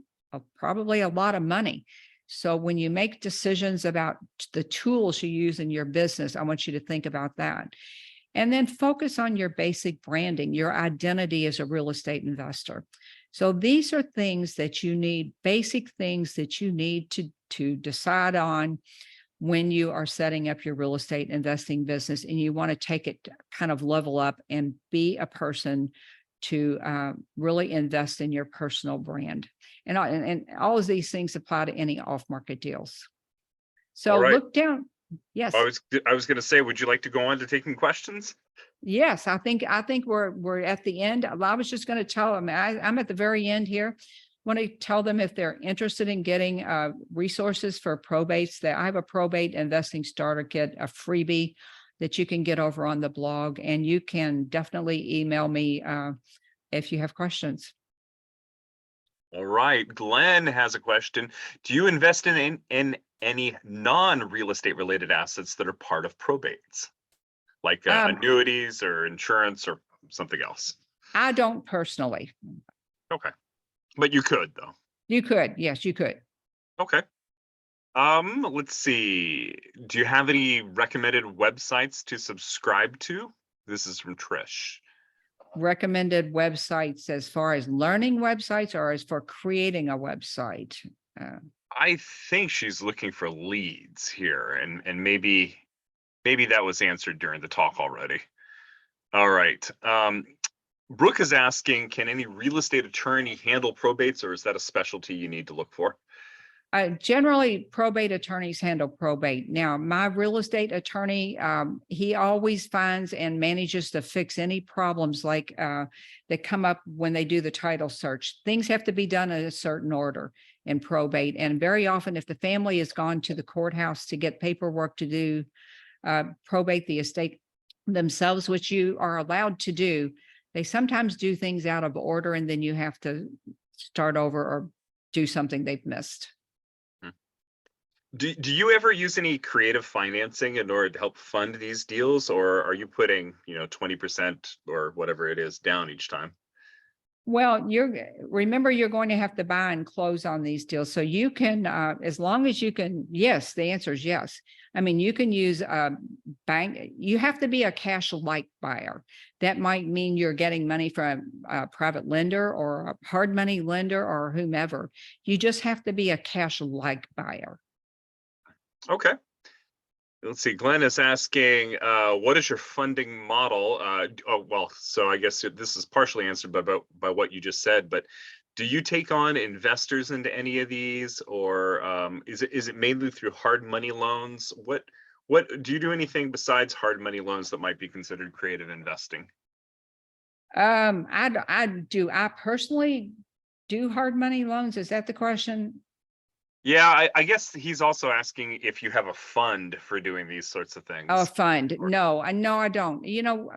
Probably a lot of money. So when you make decisions about the tools you use in your business, I want you to think about that. And then focus on your basic branding, your identity as a real estate investor. So these are things that you need, basic things that you need to decide on when you are setting up your real estate investing business, and you want to take it kind of level up and be a person to really invest in your personal brand. And all of these things apply to any off-market deals. So All right. look down. Yes. I was going to say, would you like to go on to taking questions? Yes, I think we're at the end. I was just going to tell them, I'm at the very end here. Want to tell them if they're interested in getting resources for probates, that I have a probate investing starter kit, a freebie that you can get over on the blog, and you can definitely email me if you have questions. All right. Glenn has a question. Do you invest in any non-real estate related assets that are part of probates, like annuities or insurance or something else? I don't personally. Okay. But you could, though. You could. Yes, you could. Okay. Let's see. Do you have any recommended websites to subscribe to? This is from Trish. Recommended websites as far as learning websites, or as for creating a website? I think she's looking for leads here, and maybe that was answered during the talk already. All right. Brooke is asking, can any real estate attorney handle probates, or is that a specialty you need to look for? Generally, probate attorneys handle probate. Now, my real estate attorney, he always finds and manages to fix any problems like that come up when they do the title search. Things have to be done in a certain order in probate. And very often, if the family has gone to the courthouse to get paperwork to do probate the estate themselves, which you are allowed to do, they sometimes do things out of order, and then you have to start over or do something they've missed. Do you ever use any creative financing in order to help fund these deals, or are you putting 20% or whatever it is down each time? Well, remember, you're going to have to buy and close on these deals. So you can, as long as you can, yes, the answer is yes. I mean, you can use a bank. You have to be a cash-like buyer. That might mean you're getting money from a private lender or a hard money lender or whomever. You just have to be a cash-like buyer. Okay. Let's see. Glenn is asking, what is your funding model? So I guess this is partially answered by what you just said, but do you take on investors into any of these, or is it mainly through hard money loans? What do you do anything besides hard money loans that might be considered creative investing? I personally do hard money loans. Is that the question? Yeah, I guess he's also asking if you have a fund for doing these sorts of things. Oh, fund. No, I don't.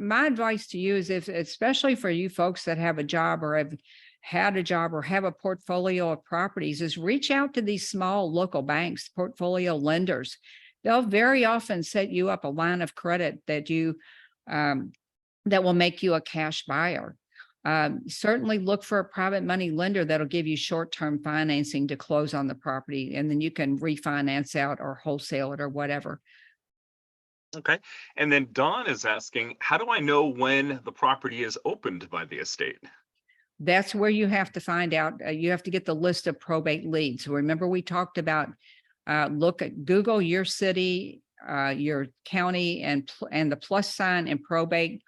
My advice to you is, especially for you folks that have a job or have had a job or have a portfolio of properties, is reach out to these small local banks, portfolio lenders. They'll very often set you up a line of credit that that will make you a cash buyer. Certainly look for a private money lender that'll give you short-term financing to close on the property, and then you can refinance out or wholesale it or whatever. Okay. And then Dawn is asking, how do I know when the property is opened by the estate? That's where you have to find out. You have to get the list of probate leads. Remember, we talked about Google your city, your county, and the plus sign in probate.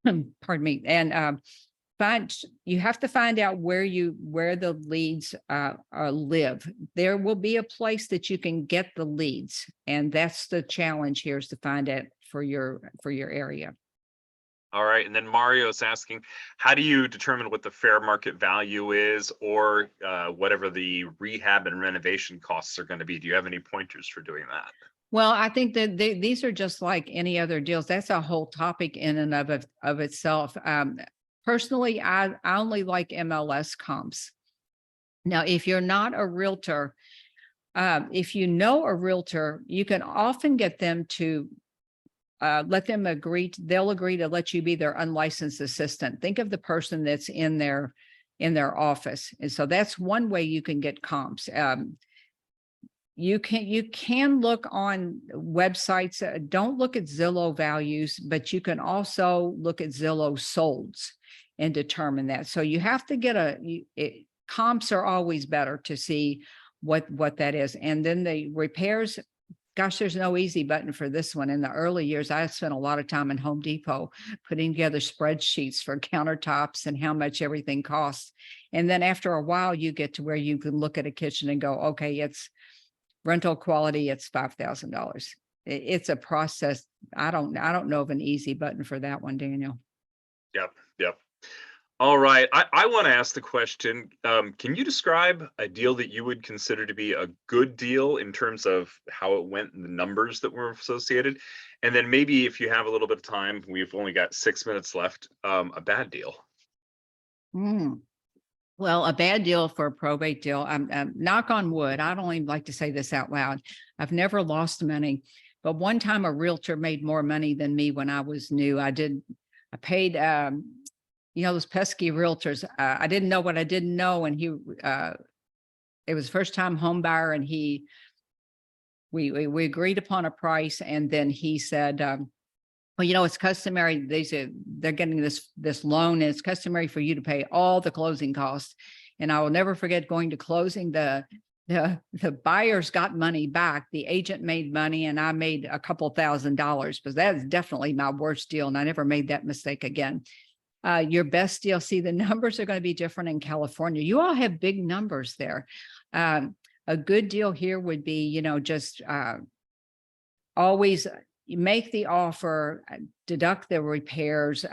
Pardon me. And you have to find out where the leads live. There will be a place that you can get the leads, and that's the challenge here, is to find it for your area. All right. And then Mario is asking, how do you determine what the fair market value is, or whatever the rehab and renovation costs are going to be? Do you have any pointers for doing that? Well, I think that these are just like any other deals. That's a whole topic in and of itself. Personally, I only like MLS comps. Now, if you're not a realtor, if you know a realtor, you can often get them to let them agree. They'll agree to let you be their unlicensed assistant. Think of the person that's in their office. And so that's one way you can get comps. you can look on websites. Don't look at Zillow values, but you can also look at Zillow solds and determine that. So you have to get comps are always better to see what that is. And then the repairs, gosh, there's no easy button for this one. In the early years, I spent a lot of time in Home Depot putting together spreadsheets for countertops and how much everything costs. And then after a while, you get to where you can look at a kitchen and go, okay, it's rental quality, it's $5,000. It's a process. I don't know of an easy button for that one, Daniel. Yep. All right. I want to ask the question, can you describe a deal that you would consider to be a good deal in terms of how it went and the numbers that were associated? And then maybe if you have a little bit of time, we've only got 6 minutes left, a bad deal. Well, a bad deal for a probate deal, knock on wood, I don't even like to say this out loud. I've never lost money, but one time a realtor made more money than me when I was new. I paid, those pesky realtors. I didn't know what I didn't know. And it was first time home buyer, and we agreed upon a price. And then he said, well, it's customary. They're getting this loan, and it's customary for you to pay all the closing costs. And I will never forget going to closing. The buyers got money back. The agent made money, and I made a couple $1,000s, but that is definitely my worst deal. And I never made that mistake again. Your best deal, see, the numbers are going to be different in California. You all have big numbers there. A good deal here would be, just always make the offer, deduct the repairs.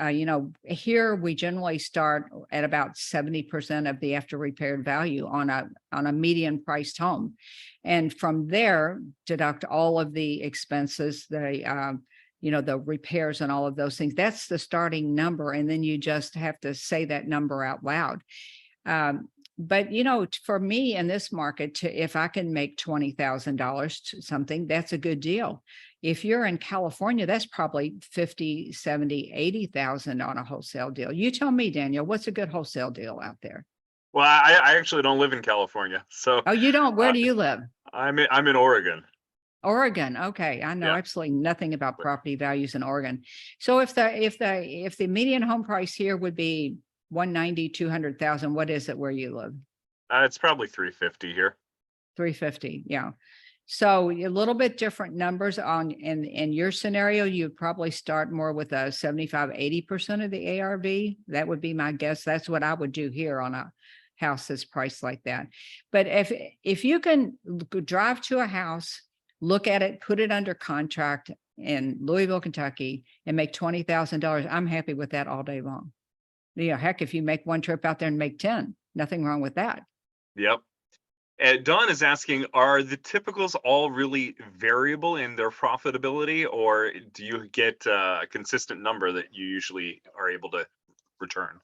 Here we generally start at about 70% of the after repaired value on a median priced home. And from there, deduct all of the expenses, the repairs and all of those things. That's the starting number. And then you just have to say that number out loud. But, for me in this market, if I can make $20,000 something, that's a good deal. If you're in California, that's probably 50, 70, 80,000 on a wholesale deal. You tell me, Daniel, what's a good wholesale deal out there? Well, I actually don't live in California. So. Oh, you don't? Where do you live? I'm in Oregon. Oregon. Okay. I know absolutely nothing about property values in Oregon. So if the median home price here would be 190, 200,000, what is it where you live? It's probably 350 here. 350. Yeah. So a little bit different numbers in your scenario. You'd probably start more with a 75, 80% of the ARV. That would be my guess. That's what I would do here on a house that's priced like that. But if you can drive to a house, look at it, put it under contract in Louisville, Kentucky, and make $20,000, I'm happy with that all day long. Heck, if you make one trip out there and make 10, nothing wrong with that. Yep. Dawn is asking, are the typicals all really variable in their profitability, or do you get a consistent number that you usually are able to return?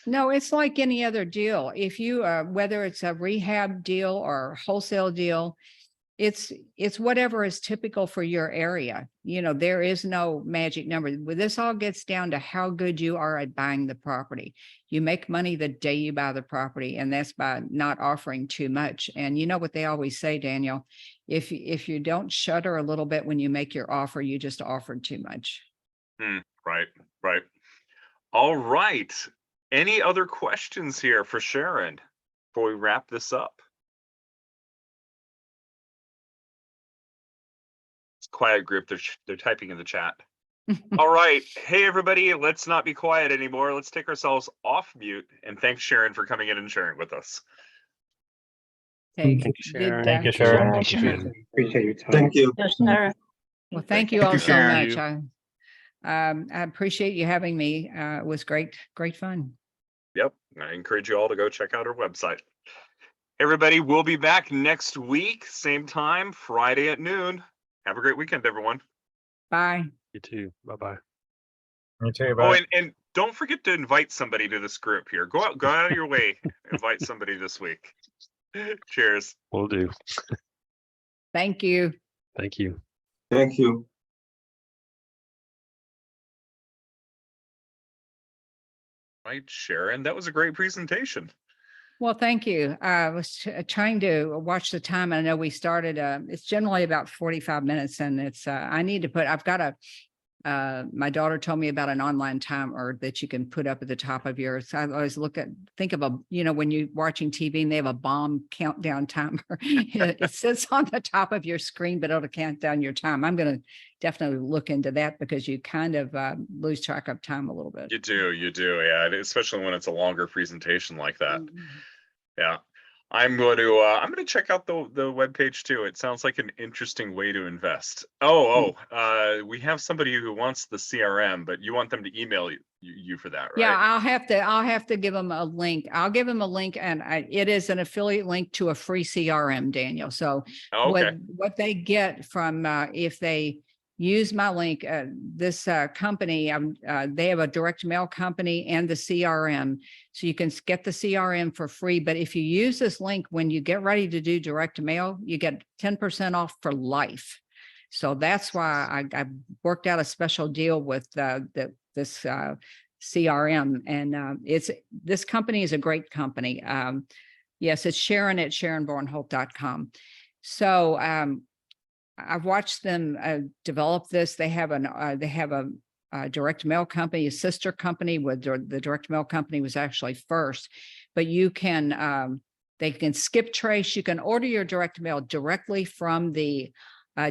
No, it's like any other deal. If you, whether it's a rehab deal or wholesale deal, it's whatever is typical for your area. There is no magic number. This all gets down to how good you are at buying the property. You make money the day you buy the property, and that's by not offering too much. And you know what they always say, Daniel, if you don't shudder a little bit when you make your offer, you just offered too much. Right. All right. Any other questions here for Sharon before we wrap this up? Quiet group, they're typing in the chat. All right. Hey everybody, let's not be quiet anymore. Let's take ourselves off mute, and thanks Sharon for coming in and sharing with us. Thank you, Sharon. Thank you, Sharon. Appreciate your time. Thank you. Well, thank you all so much. I appreciate you having me. It was great fun. Yep. I encourage you all to go check out our website. Everybody, we'll be back next week, same time, Friday at noon. Have a great weekend, everyone. Bye. You too. Bye-bye. You too, bye. Oh, and don't forget to invite somebody to this group here. Go out of your way. Invite somebody this week. Cheers. Will do. Thank you. Thank you. Thank you. Right, Sharon. That was a great presentation. Well, thank you. I was trying to watch the time. I know we started, it's generally about 45 minutes and it's, I need to put, I've got my daughter told me about an online timer that you can put up at the top of yours. I always think of when you're watching TV and they have a bomb countdown timer, it sits on the top of your screen, but it'll count down your time. I'm going to definitely look into that because you kind of lose track of time a little bit. You do, yeah, and especially when it's a longer presentation like that. Yeah. I'm going to check out the webpage too. It sounds like an interesting way to invest. We have somebody who wants the CRM, but you want them to email you for that, right? Yeah, I'll have to give them a link. I'll give them a link, and it is an affiliate link to a free CRM, Daniel. So what they get from if they use my link, this company, they have a direct mail company and the CRM. So you can get the CRM for free. But if you use this link, when you get ready to do direct mail, you get 10% off for life. So that's why I worked out a special deal with this CRM. And this company is a great company. Yes, it's Sharon at SharonVornholt.com. So I've watched them develop this. They have a direct mail company, a sister company with the direct mail company was actually first, but you can, they can skip trace. You can order your direct mail directly from the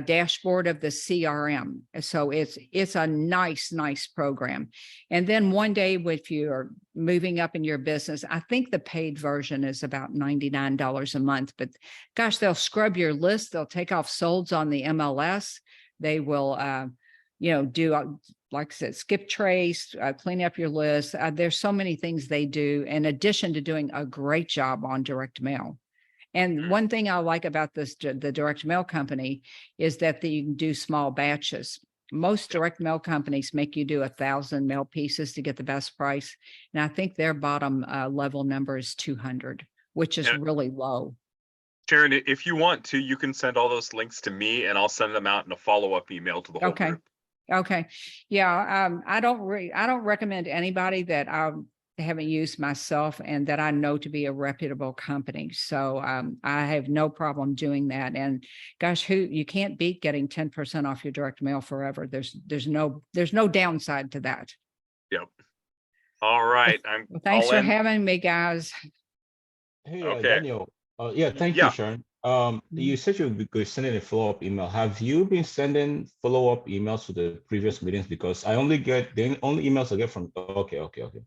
dashboard of the CRM. So it's a nice program. And then one day, if you're moving up in your business, I think the paid version is about $99 a month, but gosh, they'll scrub your list. They'll take off solds on the MLS. They will, do, like I said, skip trace, clean up your list. There's so many things they do in addition to doing a great job on direct mail. And one thing I like about the direct mail company is that you can do small batches. Most direct mail companies make you do 1,000 mail pieces to get the best price. And I think their bottom level number is 200, which is really low. Sharon, if you want to, you can send all those links to me and I'll send them out in a follow-up email to the whole group. Okay. Yeah. I don't recommend anybody that I haven't used myself and that I know to be a reputable company. So I have no problem doing that. And gosh, you can't beat getting 10% off your direct mail forever. There's no downside to that. Yep. All right. Well, thanks for having me, guys. Hey, Okay. Daniel. Thank you, Sharon. You said you would be sending a follow-up email. Have you been sending follow-up emails to the previous meetings? Because I only get the only emails I get from. Okay.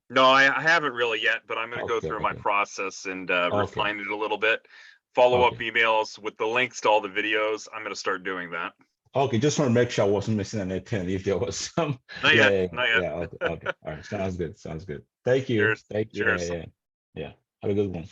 No, I haven't really yet, but I'm going to go through my process and refine it a little bit. Follow-up emails with the links to all the videos. I'm going to start doing that. Okay, just want to make sure I wasn't missing anything. If there was some. Not yet. Okay. All right. Sounds good. Thank you. Cheers. Thank you. Cheers. Yeah. Have a good one.